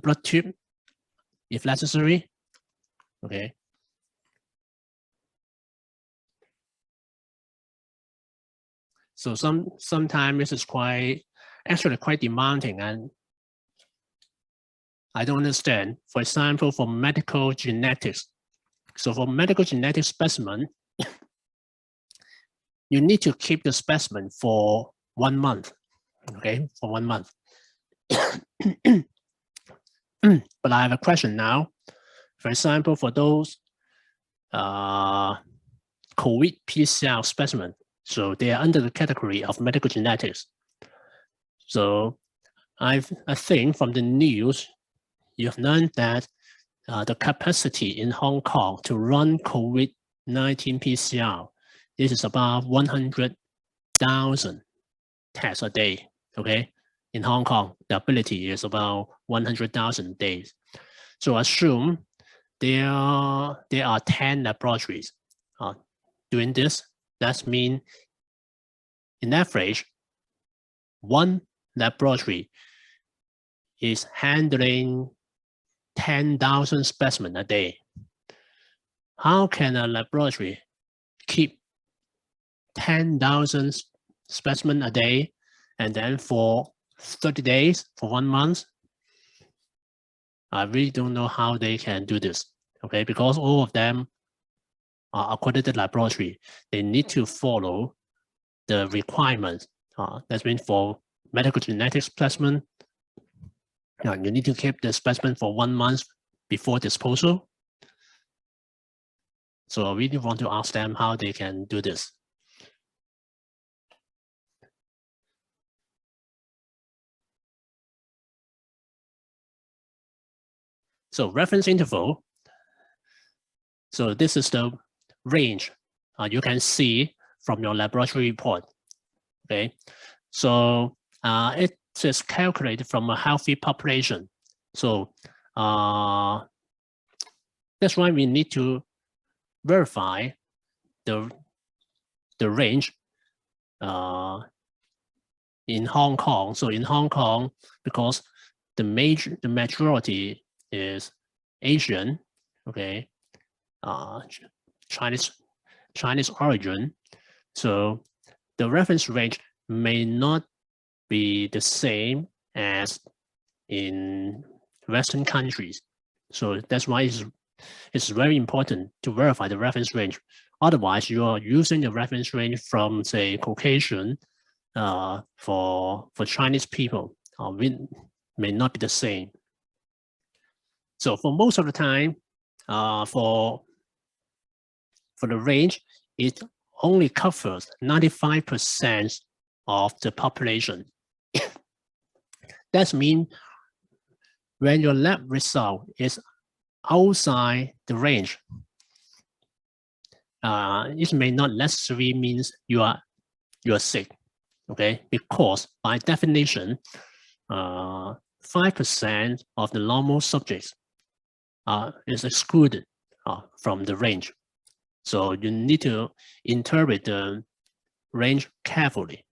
blood tube, if necessary. Okay. So sometimes this is quite demanding, and I don't understand. For example, for medical genetics. So for medical genetic specimen, you need to keep the specimen for 1 month. Okay, for 1 month. But I have a question now. For example, for those COVID PCR specimen, so they are under the category of medical genetics. So I think from the news, you've learned that the capacity in Hong Kong to run COVID-19 PCR, this is about 100,000 tests a day, okay? In Hong Kong, the ability is about 100,000 days. So assume there are 10 laboratories doing this. That means, in average, 1 laboratory is handling 10,000 specimens a day. How can a laboratory keep 10,000 specimens a day and then for 30 days, for 1 month? I really don't know how they can do this, okay? Because all of them are accredited laboratory. They need to follow the requirements. That means for medical genetics specimen, you need to keep the specimen for 1 month before disposal. So I really want to ask them how they can do this. So reference interval. So this is the range you can see from your laboratory report. Okay, so it is calculated from a healthy population. So that's why we need to verify the range in Hong Kong. So in Hong Kong, because the majority is Asian, okay, Chinese origin. So the reference range may not be the same as in Western countries. So that's why it's very important to verify the reference range. Otherwise, you are using the reference range from, say, Caucasian for Chinese people. It may not be the same. So for most of the time, for the range, it only covers 95% of the population. That means when your lab result is outside the range, it may not necessarily means you are sick, okay? Because by definition, 5% of the normal subjects is excluded from the range. So you need to interpret the range carefully,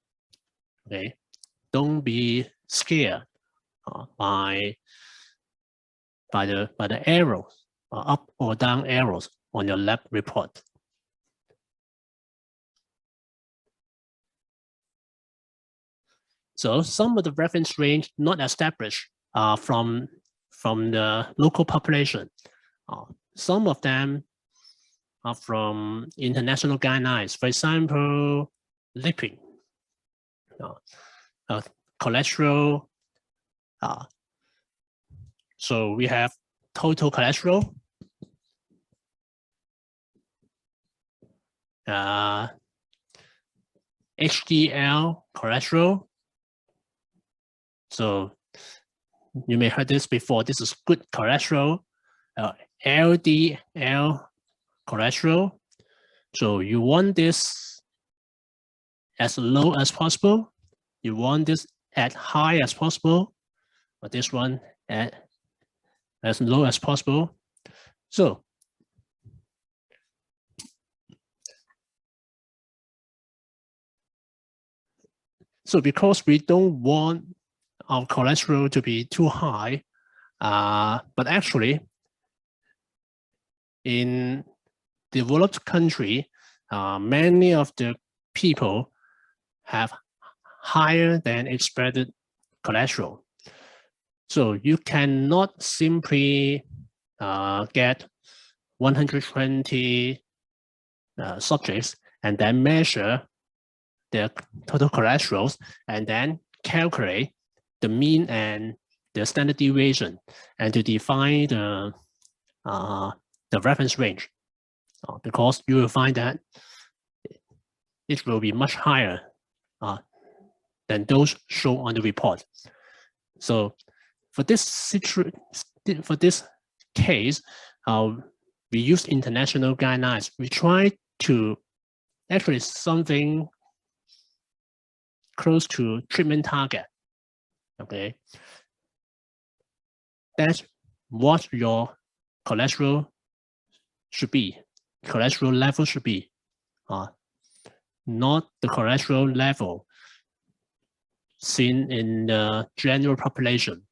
okay? Don't be scared by the arrows, up or down arrows on your lab report. So some of the reference range not established from the local population. Some of them are from international guidelines. For example, lipid, cholesterol. So we have total cholesterol, HDL cholesterol. So you may have heard this before. This is good cholesterol, LDL cholesterol. So you want this as low as possible. You want this as high as possible, but this one at as low as possible. So because we don't want our cholesterol to be too high, but actually in developed country, many of the people have higher than expected cholesterol. So you cannot simply get 120 subjects and then measure their total cholesterol and then calculate the mean and the standard deviation and to define the reference range, because you will find that it will be much higher than those shown on the report. So for this case, we use international guidelines. We try to actually something close to treatment target. Okay, that's what your cholesterol should be. Cholesterol level should be, not the cholesterol level seen in the general population,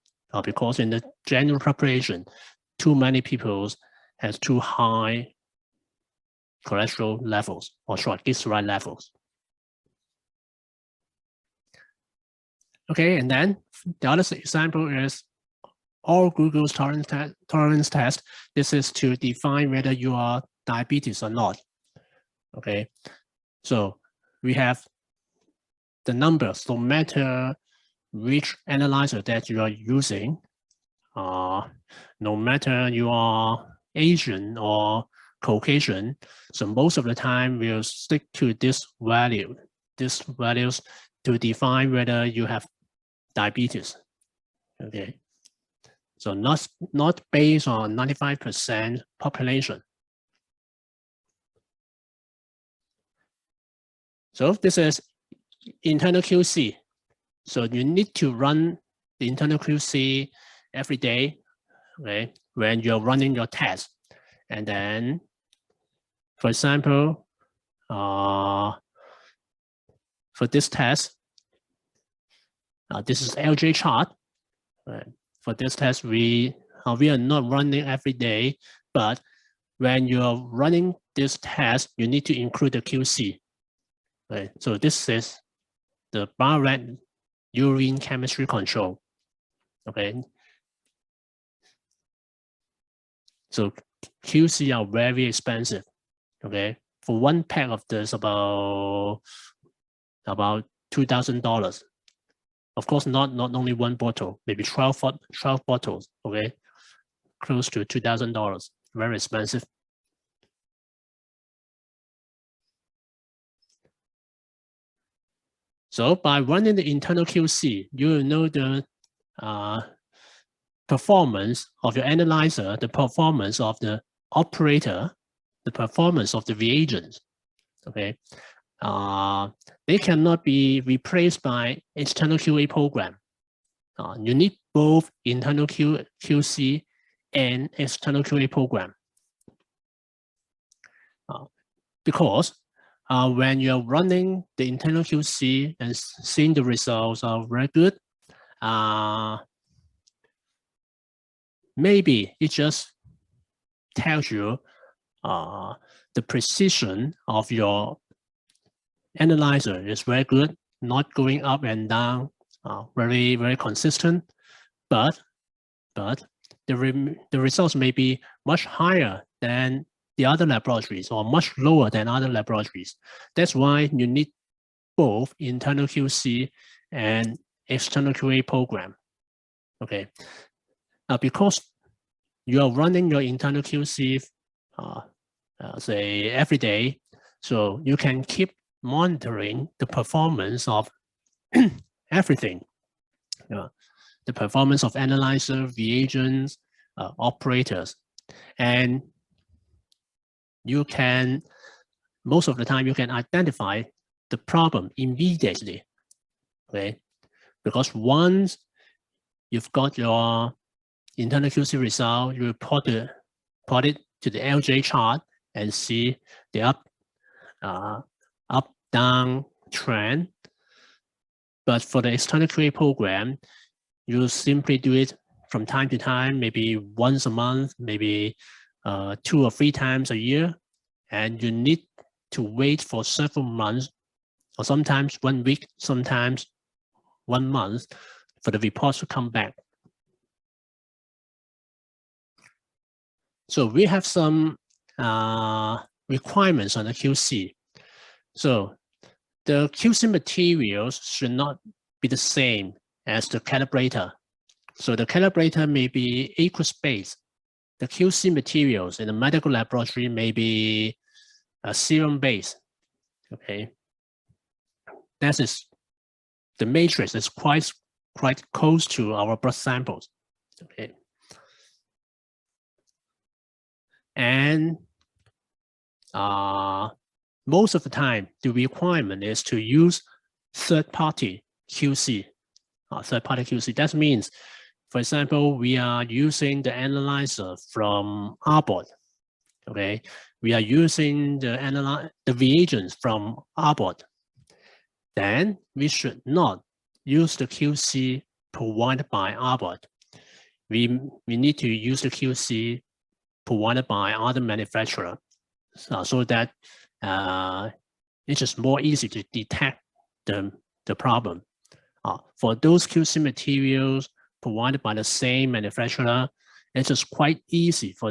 because in the general population, too many people has too high cholesterol levels or triglyceride levels. Okay, and then the other example is all glucose tolerance test, this is to define whether you are diabetes or not. Okay, so we have the numbers, no matter which analyzer that you are using, no matter you are Asian or Caucasian, so most of the time we'll stick to this value, these values to define whether you have diabetes. Okay, so not based on 95% population. So this is internal QC. So you need to run the internal QC every day, okay, when you're running your test. And then, for example, for this test, this is LJ chart. For this test, we are not running every day, but when you're running this test, you need to include the QC. Right? So this is the Bio-Rad urine chemistry control. Okay. So QC are very expensive. Okay. For one pack of this, about $2,000. Of course, not only one bottle, maybe 12 bottles. Okay, close to $2,000. Very expensive. So by running the internal QC, you will know the performance of your analyzer, the performance of the operator, the performance of the reagents. Okay, they cannot be replaced by external QA program. You need both internal QC and external QA program. Because when you're running the internal QC and seeing the results are very good, maybe it just tells you the precision of your analyzer is very good, not going up and down, very, very consistent, but the results may be much higher than the other laboratories or much lower than other laboratories. That's why you need both internal QC and external QA program. Okay, because you are running your internal QC, say every day, so you can keep monitoring the performance of everything. The performance of analyzer, reagents, operators, and you can, most of the time, you can identify the problem immediately, okay? Because once you've got your internal QC result, you plot it to the LJ chart and see the up-down trend. But for the external QA program, you simply do it from time to time, maybe once a month, maybe 2 or 3 times a year, and you need to wait for several months, or sometimes 1 week, sometimes 1 month, for the reports to come back. So we have some requirements on the QC. So the QC materials should not be the same as the calibrator. So the calibrator may be aqueous-based. The QC materials in the medical laboratory may be serum-based. Okay, that is, the matrix is quite close to our blood samples. Okay, and most of the time, the requirement is to use third-party QC. Third-party QC. That means, for example, we are using the analyzer from Abbott. Okay, we are using the reagents from Abbott. Then we should not use the QC provided by Abbott. We need to use the QC provided by other manufacturer, so that it's just more easy to detect the problem. For those QC materials provided by the same manufacturer, it's just quite easy to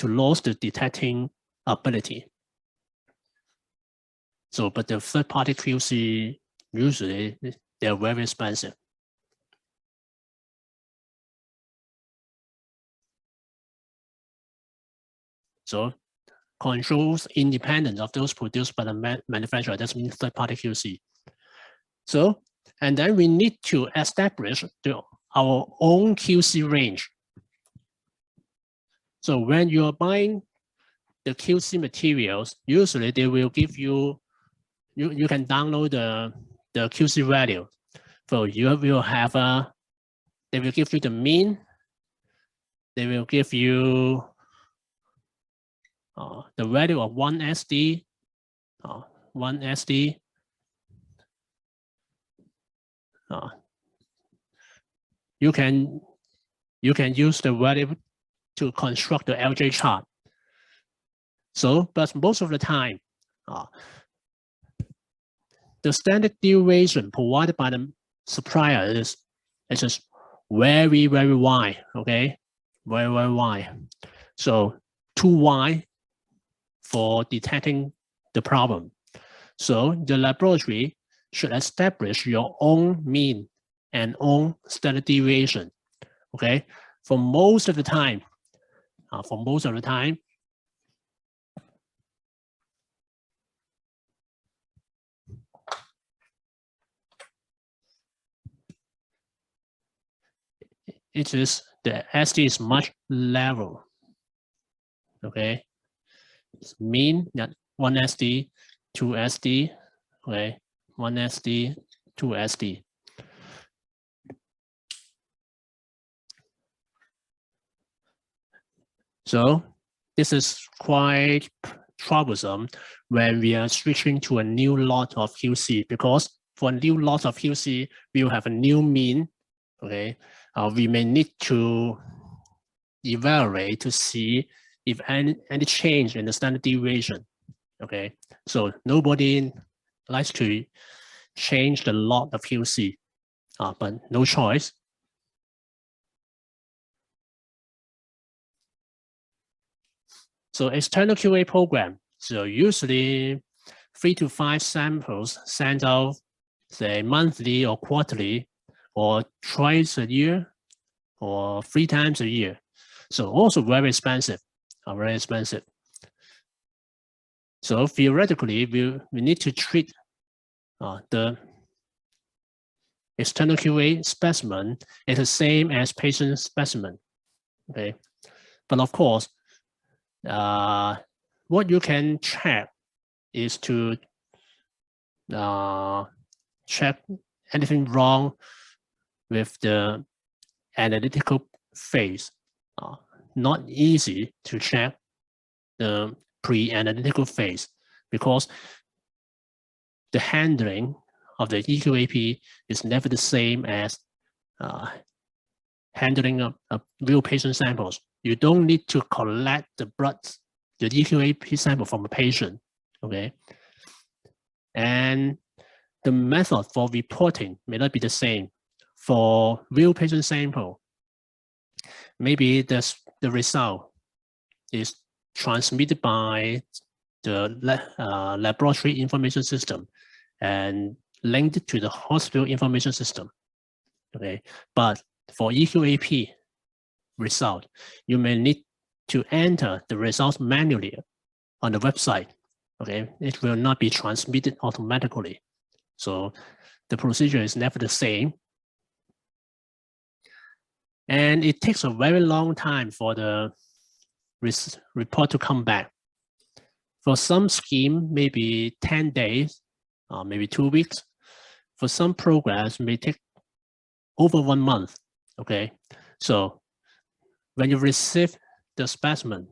lose the detecting ability. So, but the third-party QC, usually they're very expensive. So controls independent of those produced by the manufacturer, that means third-party QC. So, and then we need to establish our own QC range. So when you're buying the QC materials, usually they will give you, you can download the QC value. So you will have they will give you the mean, they will give you the value of 1 SD, 1 SD. You can use the value to construct the LJ chart. So, but most of the time, the standard deviation provided by the supplier is just very, very wide, okay? Very, very wide. So too wide for detecting the problem. So the laboratory should establish your own mean and own standard deviation, okay? For most of the time, it is the SD is much level, okay? It's mean that 1 SD, 2 SD, okay? 1 SD, 2 SD. So this is quite troublesome when we are switching to a new lot of QC, because for a new lot of QC, we will have a new mean, okay? We may need to evaluate to see if any change in the standard deviation, okay? So nobody likes to change the lot of QC, but no choice. So external QA program, so usually 3 to 5 samples sent out, say monthly or quarterly, or twice a year, or 3 times a year. So also very expensive, very expensive. So theoretically, we need to treat the external QA specimen is the same as patient specimen, okay? But of course, what you can check is to check anything wrong with the analytical phase. Not easy to check the pre-analytical phase, because the handling of the EQAP is never the same as handling of real patient samples. You don't need to collect the blood, the EQAP sample from a patient, okay? And the method for reporting may not be the same. For real patient sample, maybe the result is transmitted by the laboratory information system and linked to the hospital information system, okay? But for EQAP result, you may need to enter the results manually on the website, okay? It will not be transmitted automatically. So the procedure is never the same. And it takes a very long time for the report to come back. For some scheme, maybe 10 days, maybe 2 weeks. For some programs, may take over 1 month, okay? So when you receive the specimen,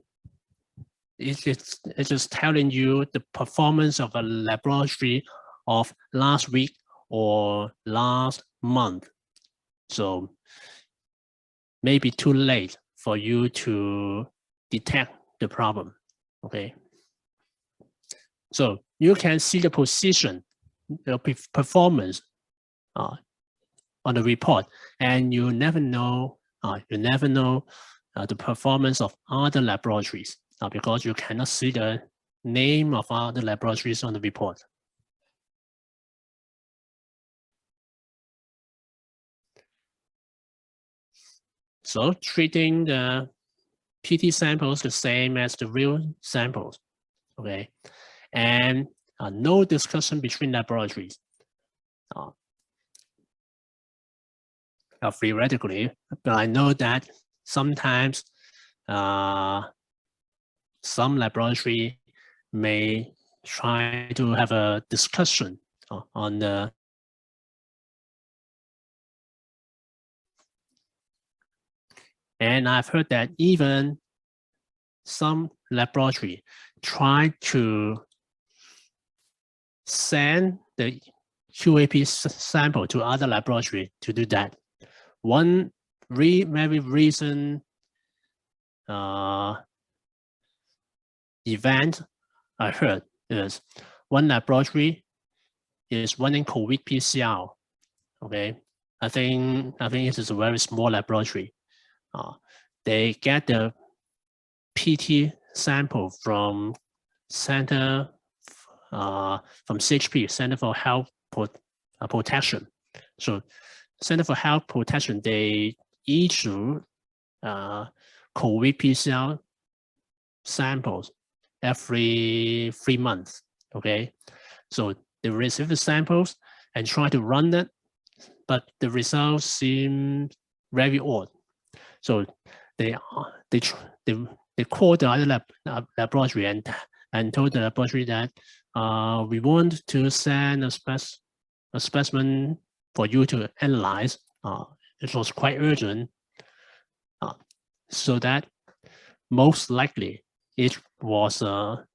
it's just telling you the performance of a laboratory of last week or last month. So maybe too late for you to detect the problem, okay? So you can see the position, the performance on the report, and you never know the performance of other laboratories because you cannot see the name of other laboratories on the report. So treating the PT samples the same as the real samples, okay, and no discussion between laboratories. Theoretically, but I know that sometimes some laboratory may try to have a discussion on the and I've heard that even some laboratory try to send the QAP sample to other laboratory to do that. One very recent event I heard is one laboratory is running COVID PCR. Okay, I think it is a very small laboratory. They get the PT sample from Center from CHP, Center for Health Protection. So Center for Health Protection, they issue COVID PCR samples every 3 months. Okay, so they receive the samples and try to run it, but the results seem very odd. So they called the other laboratory and told the laboratory that we want to send a specimen for you to analyze. It was quite urgent, so that most likely it was a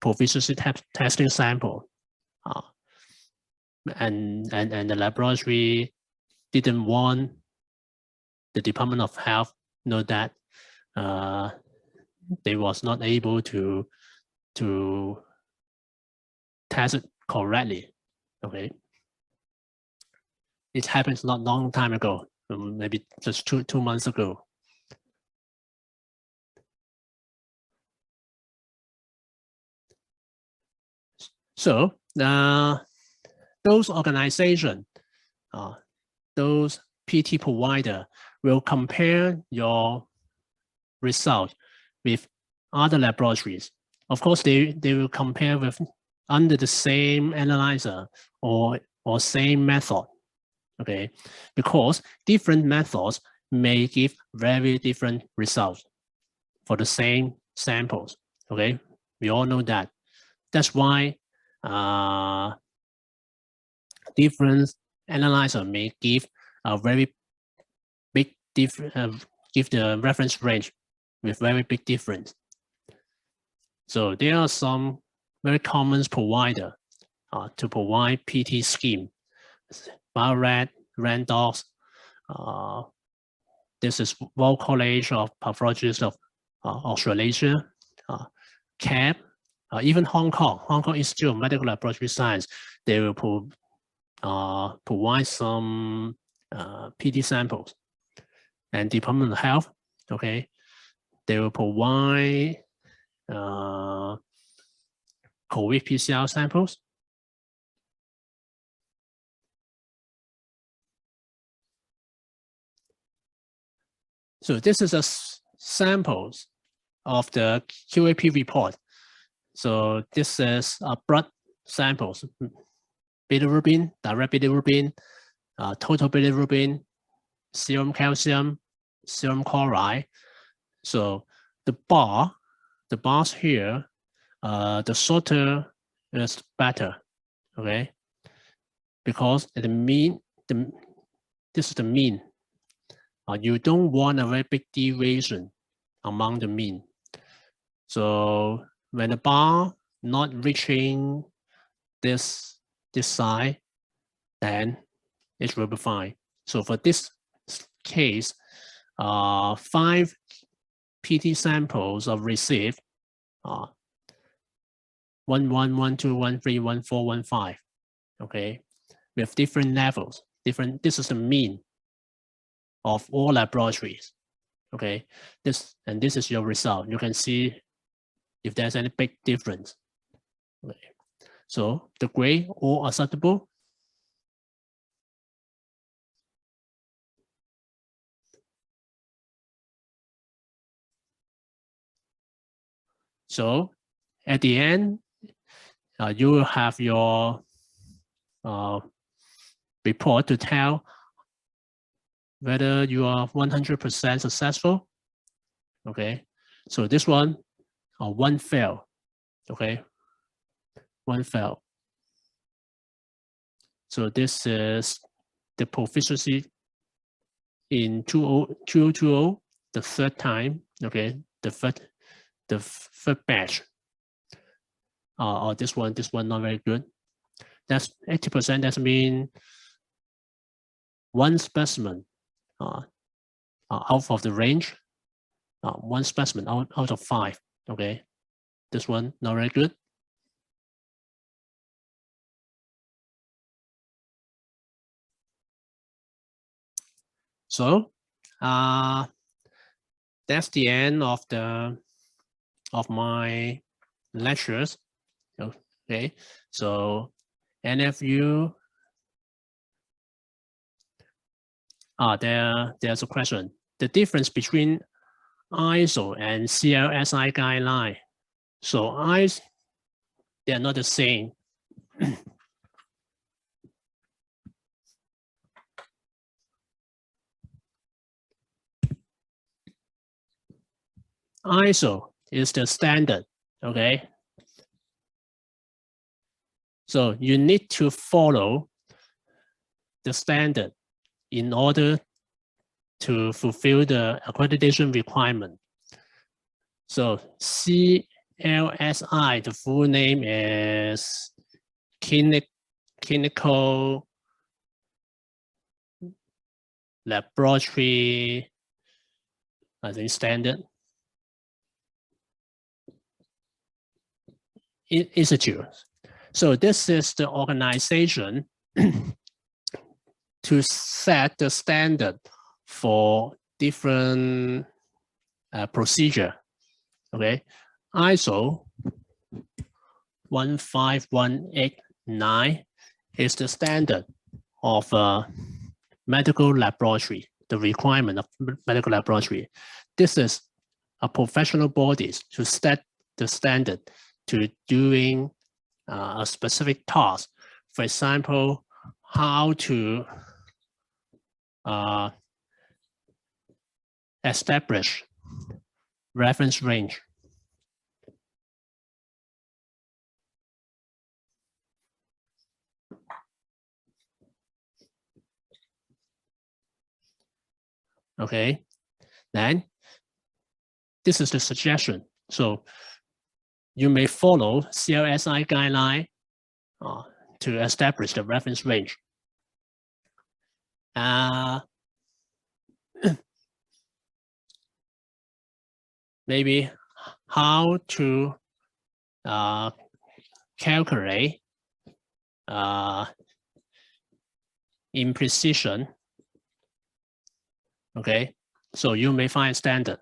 proficiency testing sample, and the laboratory didn't want the Department of Health know that they was not able to test it correctly. Okay, it happens not long time ago, maybe just two months ago. So those organizations, those PT provider will compare your result with other laboratories. Of course, they will compare with under the same analyzer or same method, okay? Because different methods may give very different results for the same samples, okay? We all know that. That's why different analyzer may give a very big difference, give the reference range with very big difference. So there are some very common provider to provide PT scheme. Bio-Rad, Randox, this is Royal College of Pathologists of Australasia, CAP, even Hong Kong Institute of Medical Laboratory Science. They will provide some PT samples, and Department of Health, okay, they will provide COVID PCR samples. So this is a samples of the QAP report. So this is blood samples, bilirubin, direct bilirubin, total bilirubin, serum calcium, serum chloride. So the bars here, the shorter is better, okay? Because the mean, this is the mean. You don't want a very big deviation among the mean. So when the bar not reaching this side, then it will be fine. So for this case, 5 PT samples are received, 1, 1, 1, 2, 1, 3, 1, 4, 1, 5. Okay, with different levels. This is the mean of all laboratories. Okay, this is your result. You can see if there's any big difference. Okay. So the grade all acceptable. So at the end, you will have your report to tell whether you are 100% successful. Okay, so this one, one fail. Okay, one fail. So this is the proficiency in 2020, the third time. Okay, the third batch. Or this one not very good. That's 80%. That means one specimen out of the range. One specimen out of 5. Okay, this one not very good. So that's the end of my lectures. Okay, so any of you, there's a question. The difference between ISO and CLSI guideline. So they're not the same. ISO is the standard, okay? So you need to follow the standard in order to fulfill the accreditation requirement. So CLSI, the full name is Clinical Laboratory, I think, Standard Institute. So this is the organization to set the standard for different procedure. Okay, ISO 15189 is the standard of medical laboratory, the requirement of medical laboratory. This is a professional bodies to set the standard to doing a specific task. For example, how to establish reference range. Okay, then this is the suggestion. So you may follow CLSI guideline to establish the reference range. Maybe how to calculate imprecision. Okay, so you may find standard.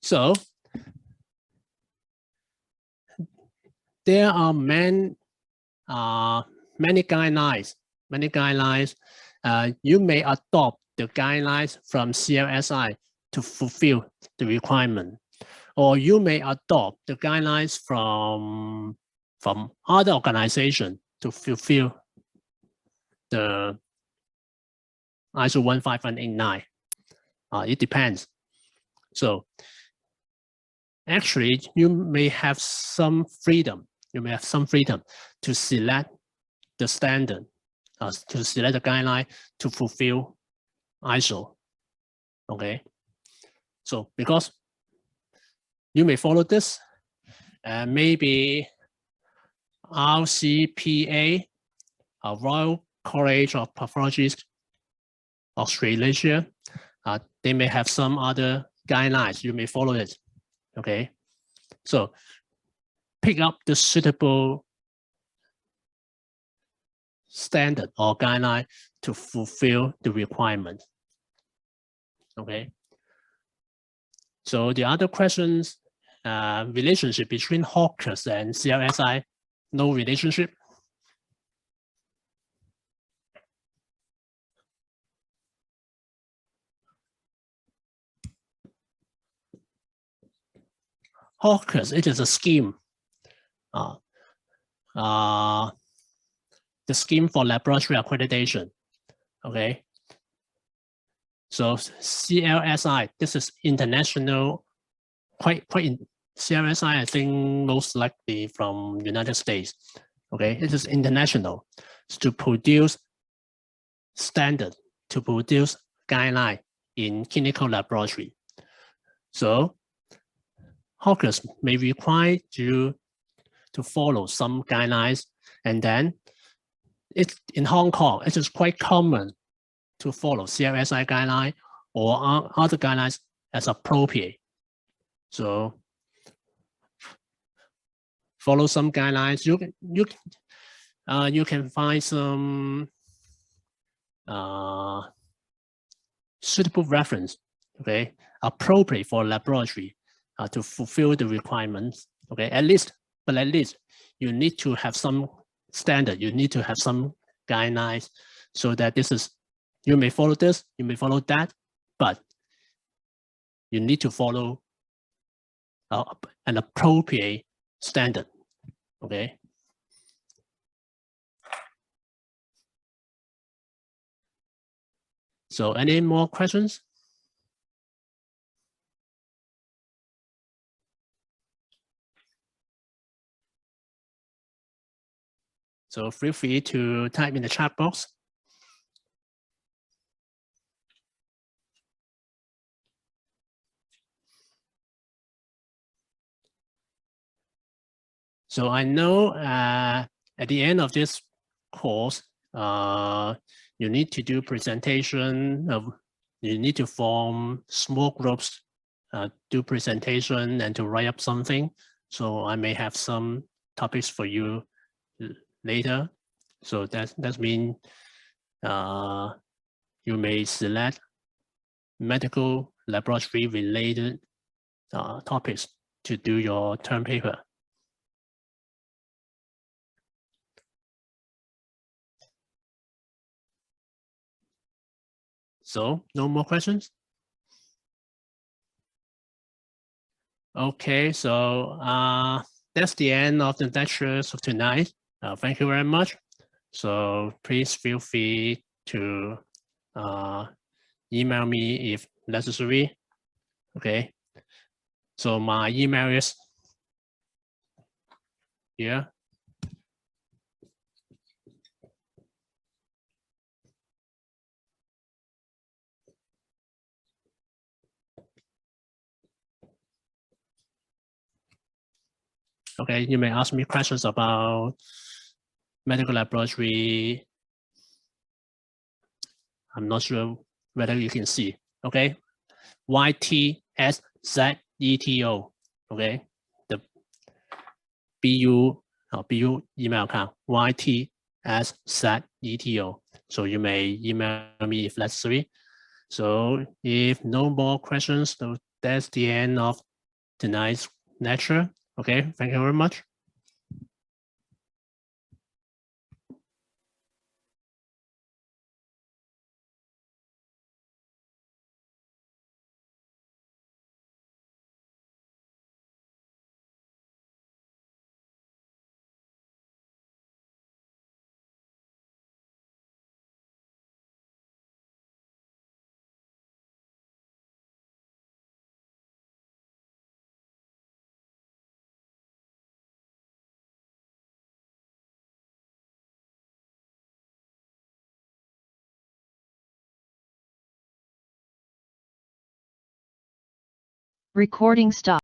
So there are many guidelines. You may adopt the guidelines from CLSI to fulfill the requirement, or you may adopt the guidelines from other organizations to fulfill the ISO 15189. It depends. So actually, you may have some freedom. You may have some freedom to select the standard, to select the guideline to fulfill ISO. Okay. So because you may follow this, maybe RCPA, Royal College of Pathologists Australasia, they may have some other guidelines. You may follow it. Okay. So pick up the suitable standard or guideline to fulfill the requirement. Okay. So the other questions, relationship between HAWKERS and CLSI, no relationship. HAWKERS, it is a scheme. The scheme for laboratory accreditation. Okay. So CLSI, this is international, CLSI, I think most likely from United States. Okay, it is international to produce standard, to produce guideline in clinical laboratory. So HAWKERS may require you to follow some guidelines, and then it's in Hong Kong, it is quite common to follow CLSI guideline or other guidelines as appropriate. So follow some guidelines. You can find some suitable reference, okay, appropriate for laboratory to fulfill the requirements. Okay, at least you need to have some standard. You need to have some guidelines so that this is, you may follow this, you may follow that, but you need to follow an appropriate standard. Okay. So any more questions? So feel free to type in the chat box. So I know at the end of this course, you need to do presentation. You need to form small groups, do presentation and to write up something. So I may have some topics for you later. So that means you may select medical laboratory related topics to do your term paper. So no more questions? Okay, so that's the end of the lectures of tonight. Thank you very much. So please feel free to email me if necessary. Okay, so my email is here. Okay, you may ask me questions about medical laboratory. I'm not sure whether you can see. Okay, YTSZETO. Okay, the BU email account YTSZETO. So you may email me if necessary. So if no more questions, so that's the end of tonight's lecture. Okay, thank you very much. Recording stop.